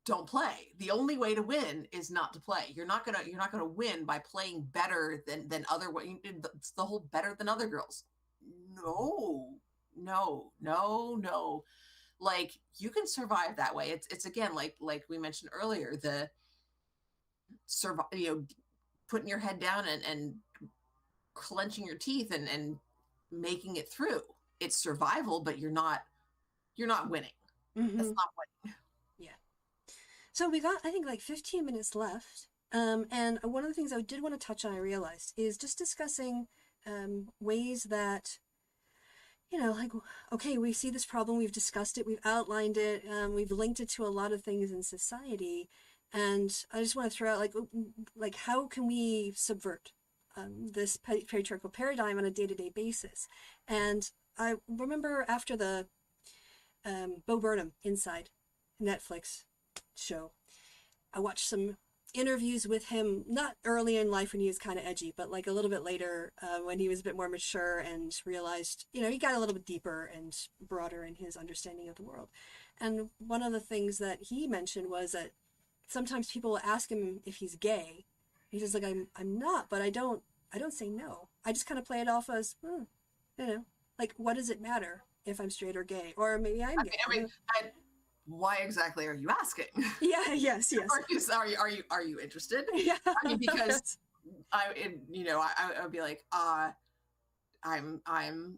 don't play. The only way to win is not to play. You're not gonna win by playing better than other way. It's the whole better than other girls. No, no, no, no. Like you can survive that way. It's again like we mentioned earlier, the survive, putting your head down and clenching your teeth and making it through. It's survival, but you're not winning. That's Mm-hmm. not what. Yeah. So we got, I think, like 15 minutes left. And one of the things I did want to touch on, I realized, is just discussing ways that, like, okay, we see this problem, we've discussed it, we've outlined it, we've linked it to a lot of things in society. And I just want to throw out, like how can we subvert this patriarchal paradigm on a day-to-day basis? And I remember after the Bo Burnham Inside Netflix show, I watched some interviews with him, not early in life when he was kind of edgy, but like a little bit later when he was a bit more mature and realized, he got a little bit deeper and broader in his understanding of the world. And one of the things that he mentioned was that sometimes people will ask him if he's gay. He says, like, I'm not, but I don't say no. I just kind of play it off as, you know, like, what does it matter if I'm straight or gay? Or maybe I'm gay. Why exactly are you asking? Yeah, yes, yes. Are you interested? Yeah. I mean, because I would be like, I'm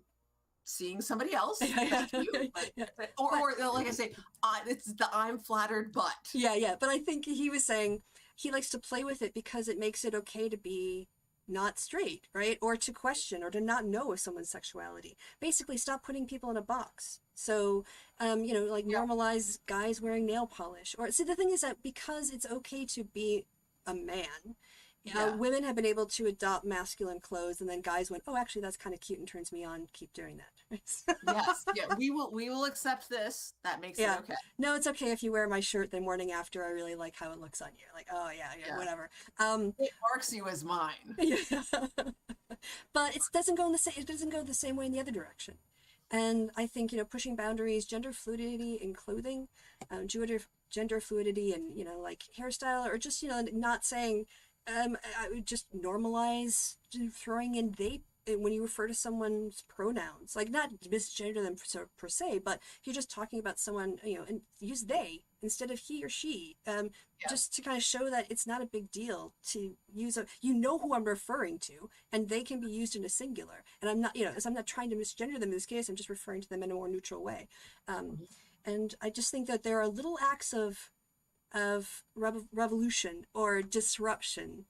seeing somebody else. Thank you. Or like I say, it's the I'm flattered, but Yeah. But I think he was saying he likes to play with it because it makes it okay to be not straight, right? Or to question or to not know of someone's sexuality. Basically, stop putting people in a box. So, like yeah, normalize guys wearing nail polish. Or see, the thing is that because it's okay to be a man, yeah. women have been able to adopt masculine clothes, and then guys went, "Oh, actually, that's kind of cute and turns me on. Keep doing that." Yes, yeah, we will accept this. That makes it Yeah. okay. No, it's okay if you wear my shirt the morning after. I really like how it looks on you. Like, oh yeah, Yeah, whatever. Um, it marks you as mine. yeah. But it doesn't go in the same. It doesn't go the same way in the other direction. And I think pushing boundaries, gender fluidity in clothing, gender fluidity and like hairstyle, or just not saying. I would just normalize throwing in they when you refer to someone's pronouns, like not misgender them per se, but if you're just talking about someone, and use they instead of he or she, Yeah, just to kind of show that it's not a big deal to use who I'm referring to, and they can be used in a singular. And I'm not, as I'm not trying to misgender them in this case, I'm just referring to them in a more neutral way. Um, mhm, and I just think that there are little acts of revolution or disruption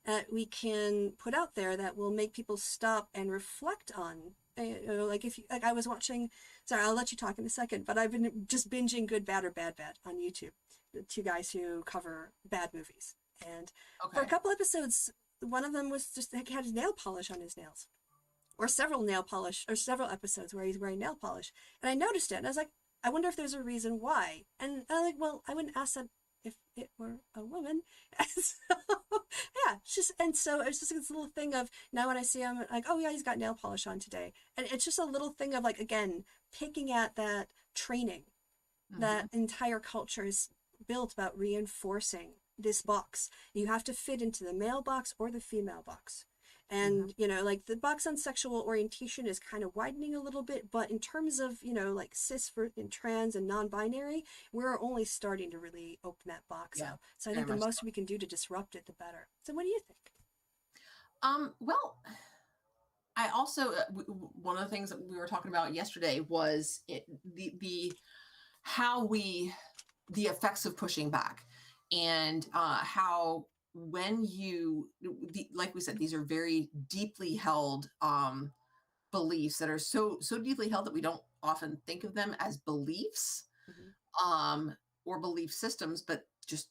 that we can put out there that will make people stop and reflect on. Like if you, like I was watching, sorry, I'll let you talk in a second, but I've been just binging Good, Bad, or Bad, Bad on YouTube. The two guys who cover bad movies, and for a okay. couple episodes, one of them was just like had nail polish on his nails, or several episodes where he's wearing nail polish, and I noticed it, and I was like, I wonder if there's a reason why, and I'm like, well, I wouldn't ask that if it were a woman. So, yeah, it's just this little thing of now when I see him, like, oh yeah, he's got nail polish on today, and it's just a little thing of like again picking at that training Hmm. that entire culture is built about reinforcing this box. You have to fit into the male box or the female box. Hmm. And, like the box on sexual orientation is kind of widening a little bit, but in terms of, like cis and trans and non binary, we're only starting to really open that box Yeah, up. So I very think the much most we can do to disrupt it, the better. So what do you think? so. Well, I also one of the things that we were talking about yesterday was the how we the effects of pushing back, and how when like we said, these are very deeply held beliefs that are so deeply held that we don't often think of them as beliefs, Mm-hmm. um, or belief systems, but just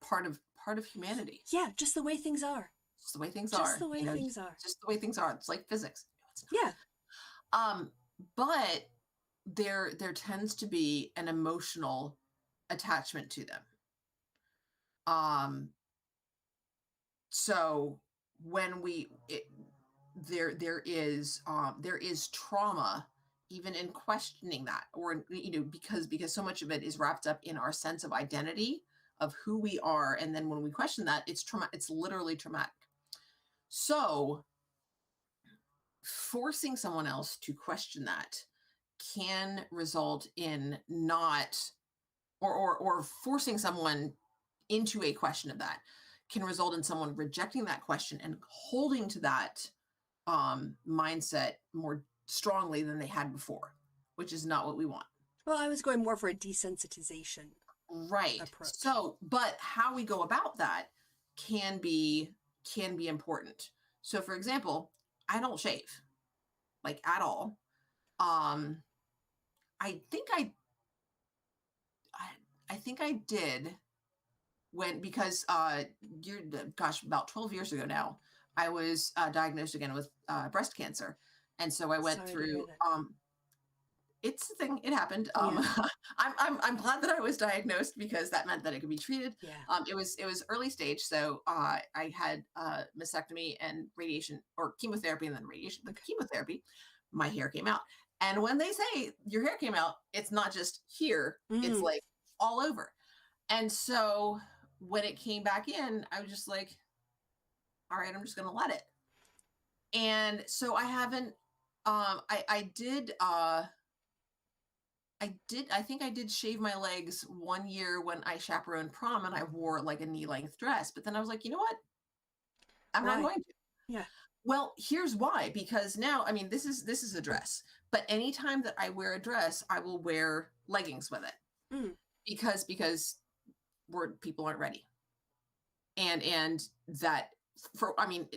part of humanity. Yeah, just the way things are. Just the way things Just are, the way things are. just the way things are. It's like physics. No, it's Yeah. not. But there tends to be an emotional attachment to them. Um, so when there is trauma even in questioning that, or because so much of it is wrapped up in our sense of identity of who we are, and then when we question that, it's literally traumatic. So forcing someone else to question that can result in not, or forcing someone into a question of that can result in someone rejecting that question and holding to that mindset more strongly than they had before, which is not what we want. Well, I was going more for a desensitization Right. approach. So, but how we go about that can be important. So, for example, I don't shave like at all. Um, I think I, I think I did when because you're gosh about 12 years ago now I was diagnosed again with breast cancer, and so I went Sorry to hear through that. it's the thing. It happened. Yeah. I'm glad that I was diagnosed because that meant that it could be treated. Yeah. It was early stage, so I had mastectomy and radiation or chemotherapy and then radiation. But Okay. chemotherapy, my hair came out, and when they say your hair came out, it's not just here; it's Mm. like all over. And so when it came back in, I was just like, all right, I'm just going to let it. And so I haven't. I think I did shave my legs one year when I chaperoned prom and I wore like a knee length dress. But then I was like, you know what? I'm not Why? going to. Yeah. Well, here's why. Because now, I mean, this is a dress, but anytime that I wear a dress, I will wear leggings with it Mm. because people aren't ready, and that for I mean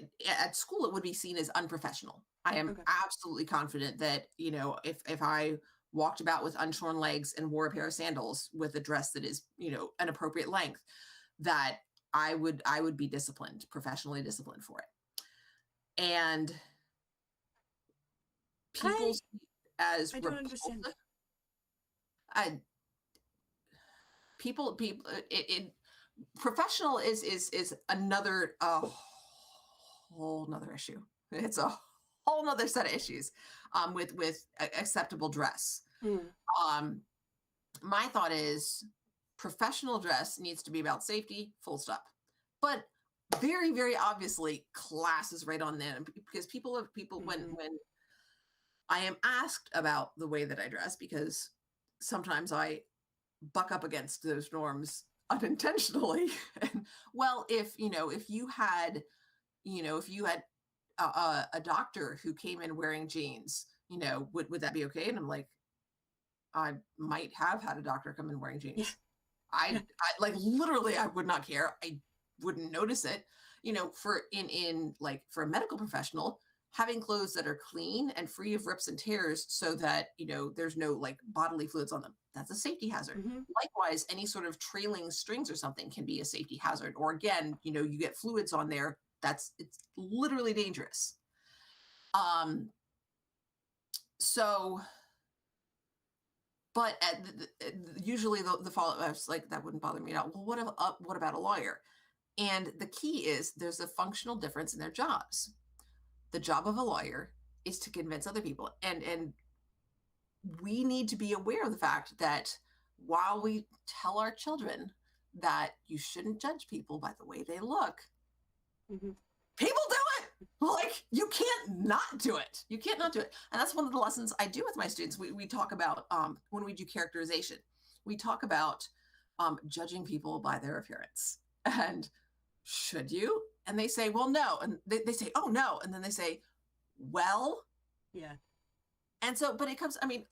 at school it would be seen as unprofessional. I am Okay. absolutely confident that if I walked about with unshorn legs and wore a pair of sandals with a dress that is an appropriate length, that I would be disciplined, professionally disciplined for it. And people I see it as I don't understand repulsive. that. I, people it professional is another a whole nother issue. It's a whole nother set of issues with acceptable dress. Mm. Um, my thought is professional dress needs to be about safety, full stop. But very, very obviously, class is right on there because people Mm-hmm. when I am asked about the way that I dress, because sometimes I buck up against those norms unintentionally. And well, if you had a doctor who came in wearing jeans, would that be okay? And I'm like, I might have had a doctor come in wearing Yeah. jeans. Yeah. I like literally, I would not care. I wouldn't notice it. For a medical professional, having clothes that are clean and free of rips and tears so that there's no like bodily fluids on them. That's a safety hazard. Mm-hmm. Likewise, any sort of trailing strings or something can be a safety hazard. Or again, you get fluids on there. It's literally dangerous. Um, so but usually the follow up is like that wouldn't bother me at all. Well, what about a lawyer? And the key is there's a functional difference in their jobs. The job of a lawyer is to convince other people, and we need to be aware of the fact that while we tell our children that you shouldn't judge people by the way they look, Mm-hmm. people do it. Like you can't not do it. You can't not do it. And that's one of the lessons I do with my students. We talk about when we do characterization, we talk about judging people by their appearance. And should you? And they say, well, no. And they say, oh, no. And then they say, well, Yeah. and so, but it comes, I mean,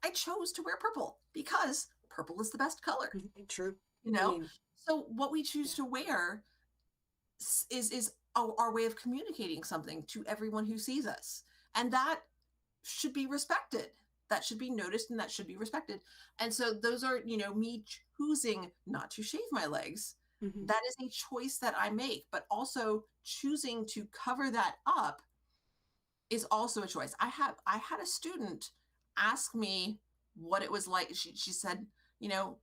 I chose to wear purple because purple is the best color, True. you I know? mean, So what we choose yeah. to wear is our way of communicating something to everyone who sees us. And that should be respected. That should be noticed and that should be respected. And so those are, me choosing not to shave my legs. Mm-hmm. That is a choice that I make, but also choosing to cover that up is also a choice. I had a student ask me what it was like. She said, you know,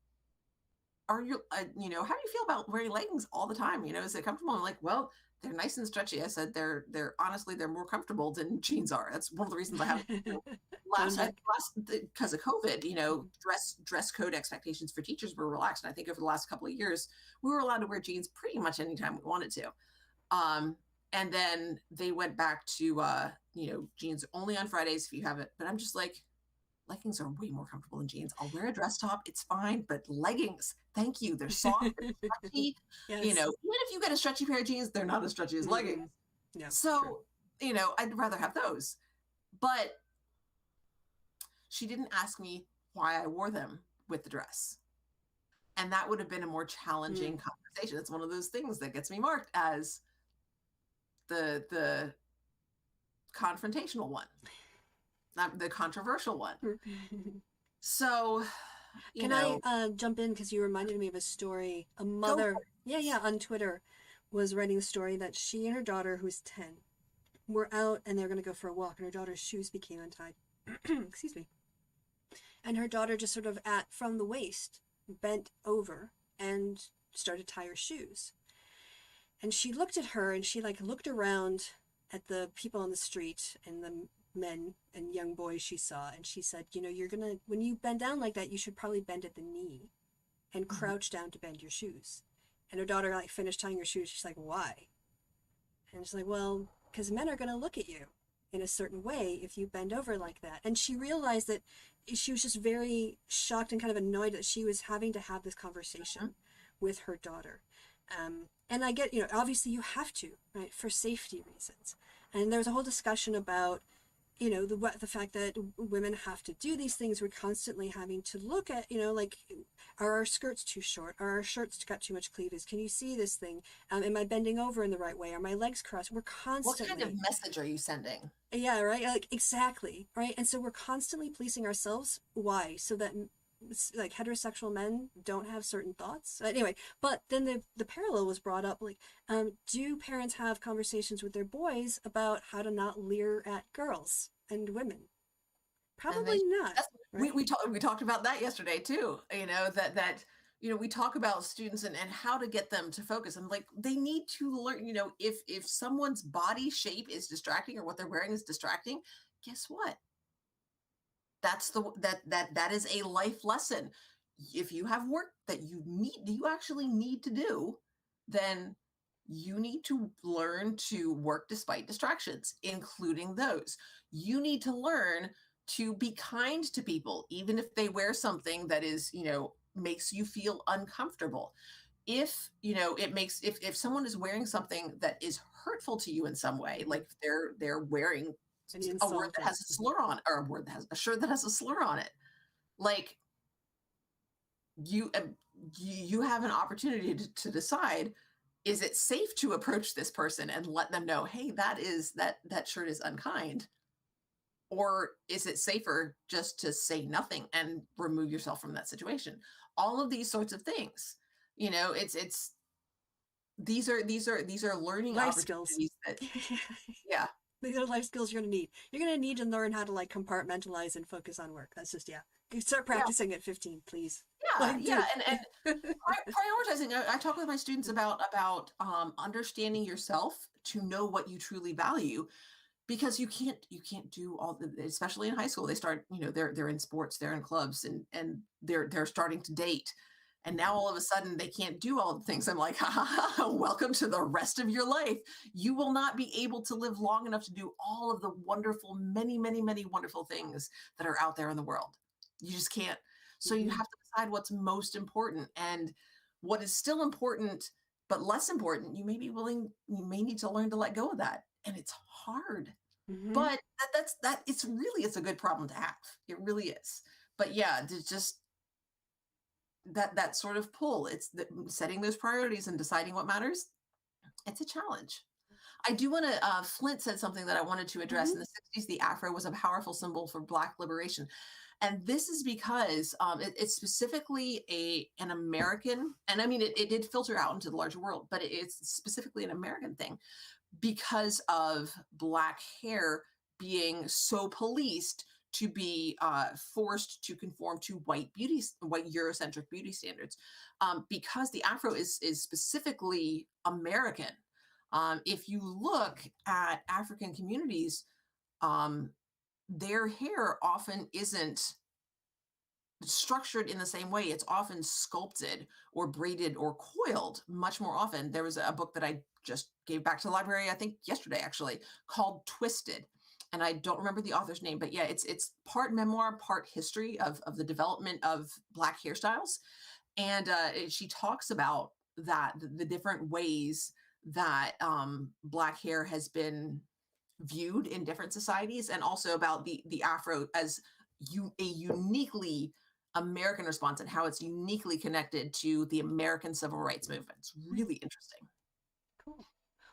how do you feel about wearing leggings all the time? Is it comfortable? I'm like, well, they're nice and stretchy. I said they're honestly they're more comfortable than jeans are. That's one of the reasons I have Going back. because of COVID, Mhm. dress code expectations for teachers were relaxed. And I think over the last couple of years, we were allowed to wear jeans pretty much anytime we wanted to. Um, and then they went back to jeans only on Fridays if you have it. But I'm just like, leggings are way more comfortable than jeans. I'll wear a dress top, it's fine, but leggings, thank you. They're soft, they're stretchy. Yes. Even if you get a stretchy pair of jeans, they're not as stretchy as leggings. Mm-mm. Yeah, true. So, I'd rather have those. But she didn't ask me why I wore them with the dress. And that would have been a more challenging Mm. conversation. It's one of those things that gets me marked as the confrontational one, not the controversial one. So, you Can I know, jump in because you reminded me of a story? A go for mother, yeah, yeah, on Twitter was writing a story that she and her daughter, who's 10, were out and they were going to go for a walk, and her daughter's shoes became untied. Excuse me. And her daughter just sort of from the waist bent over and started to tie her shoes. And she looked at her and she like looked around at the people on the street and the men and young boys she saw, and she said, you're gonna, when you bend down like that, you should probably bend at the knee and Mhm. crouch down to bend your shoes. And her daughter like finished tying her shoes. She's like, why? And she's like, well, because men are gonna look at you in a certain way if you bend over like that. And she realized that she was just very shocked and kind of annoyed that she was having to have this Mhm. conversation with her daughter. And I get, obviously you have to, right, for safety reasons. And there was a whole discussion about, the fact that women have to do these things. We're constantly having to look at, like, are our skirts too short? Are our shirts got too much cleavage? Can you see this thing? Am I bending over in the right way? Are my legs crossed? We're What kind of constantly, message are you sending? yeah, right, like exactly, right. And so we're constantly policing ourselves. Why? So that like heterosexual men don't have certain thoughts. Anyway, but then the parallel was brought up, like, do parents have conversations with their boys about how to not leer at girls and women? And Probably not, that's, right? we talked about that yesterday too. We talk about students and how to get them to focus. And like they need to learn, if someone's body shape is distracting or what they're wearing is distracting, guess what? That's that is a life lesson. If you have work that you actually need to do, then you need to learn to work despite distractions, including those. You need to learn to be kind to people, even if they wear something that is, makes you feel uncomfortable. If it makes if someone is wearing something that is hurtful to you in some way, Mm-hmm. like they're wearing An a word insult that or has a slur on, or a word that has a shirt that has a slur on it, like you you have an opportunity to decide, is it safe to approach this person and let them know, hey, that shirt is unkind, or is it safer just to say nothing and remove yourself from that situation? All of these sorts of things, it's these are learning life skills. opportunities that, yeah, These are life skills you're gonna need. You're gonna need to learn how to like compartmentalize and focus on work. That's just, yeah. You start yeah, practicing at 15, please. yeah, Like, yeah, dude. and prioritizing. I talk with my students about understanding yourself to know what you truly value, because you can't do all the, especially in high school, they start, they're in sports, they're in clubs, and they're starting to date, and now all of a sudden they can't do all the things. I'm like, ha, ha, ha, welcome to the rest of your life. You will not be able to live long enough to do all of the wonderful, many, many, many wonderful things that are out there in the world. You just can't. So you Mm-hmm. have to decide what's most important, and what is still important but less important, you may need to learn to let go of that. And it's hard. Mm-hmm. But it's a good problem to have. It really is. But yeah, there's just that sort of pull. It's setting those priorities and deciding what matters. It's a challenge. I do want to. Flint said something that I wanted to address. Mm-hmm. In the '60s, the afro was a powerful symbol for Black liberation, and this is because it's specifically an American, and I mean it did filter out into the larger world, but it's specifically an American thing because of Black hair being so policed to be forced to conform to white Eurocentric beauty standards. Because the Afro is specifically American. If you look at African communities, um, their hair often isn't structured in the same way. It's often sculpted or braided or coiled much more often. There was a book that I just gave back to the library, I think yesterday actually, called Twisted. And I don't remember the author's name, but yeah, it's part memoir, part history of the development of Black hairstyles. And she talks about that the different ways that Black hair has been viewed in different societies, and also about the Afro as a uniquely American response and how it's uniquely connected to the American civil rights movement. It's really interesting. Cool.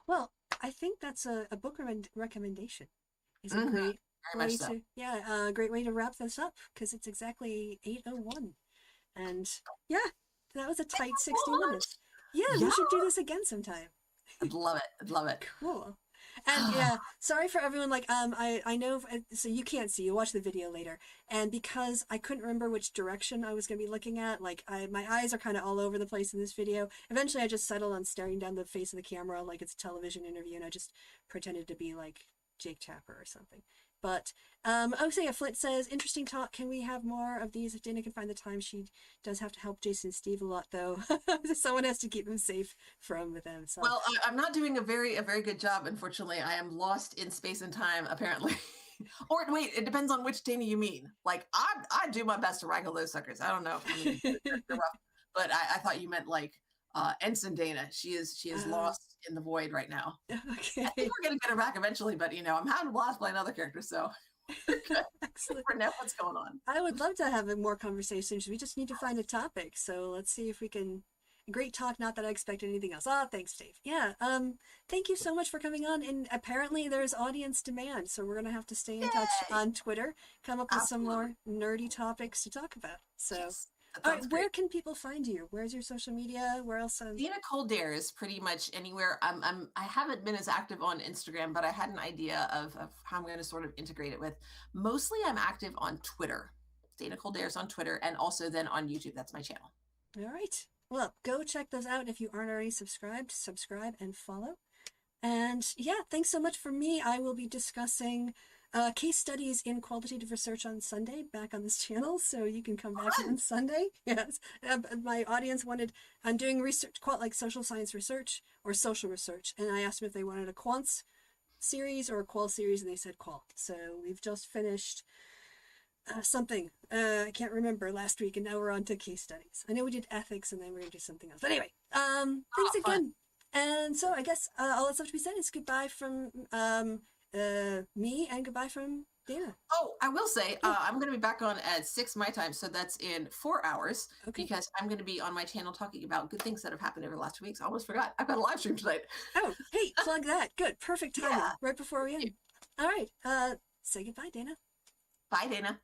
Well, I think that's a book recommendation. Is a Hmm. great Very much way so. to, yeah, a great way to wrap this up because it's exactly 8:01. And yeah, that was a Thank tight you 60 so much. minutes. Yeah, Yeah, we should do this again sometime. I'd love it. I'd love it. Cool. And yeah, sorry for everyone. Like, I know. So you can't see. You watch the video later. And because I couldn't remember which direction I was going to be looking at, like, my eyes are kind of all over the place in this video. Eventually, I just settled on staring down the face of the camera like it's a television interview, and I just pretended to be like Jake Tapper or something. But oh, so yeah, Flint says, interesting talk. Can we have more of these? If Dana can find the time, she does have to help Jason and Steve a lot, though. Someone has to keep them safe from them. So. Well, I'm not doing a very good job, unfortunately. I am lost in space and time, apparently. Or wait, it depends on which Dana you mean. Like I do my best to wrangle those suckers. I don't know. I mean, they're rough, but I thought you meant like Ensign Dana. She is lost in the void right now. Okay. I think we're gonna get her back eventually, but you know, I'm having a blast playing other characters, so we're good. Excellent. For now, what's going on? I would love to have more conversations. We just need to find a topic. So let's see if we can. Great talk. Not that I expected anything else. Ah, thanks, Dave. Yeah. Thank you so much for coming on. And apparently there's audience demand, so we're gonna have to stay in touch Yay! on Twitter. Come up with some Absolutely. more nerdy topics to talk about. So, Yes, that all sounds right. great. Where can people find you? Where's your social media? Where else? Dana Coldair is pretty much anywhere. I haven't been as active on Instagram, but I had an idea of how I'm going to sort of integrate it with. Mostly, I'm active on Twitter. Dana Coldair is on Twitter, and also then on YouTube. That's my channel. All right. Well, go check those out if you aren't already subscribed. Subscribe and follow. And yeah, thanks so much for me. I will be discussing case studies in qualitative research on Sunday back on this channel, so you can come back on Sunday. Yes, my audience wanted, I'm doing research, like social science research or social research, and I asked them if they wanted a quants series or a qual series, and they said qual. So we've just finished something I can't remember last week, and now we're on to case studies. I know we did ethics, and then we're gonna do something else. But anyway, thanks again. And so I guess all that's left to be said is goodbye from me and goodbye from Dana. Oh, I will say I'm going to be back on at 6 my time, so that's in 4 hours. Okay. Because I'm going to be on my channel talking about good things that have happened over the last 2 weeks. I almost forgot. I've got a live stream tonight. Oh, hey, plug that. Good, perfect timing. Yeah. Right before we end. All right. Say goodbye, Dana. Bye, Dana.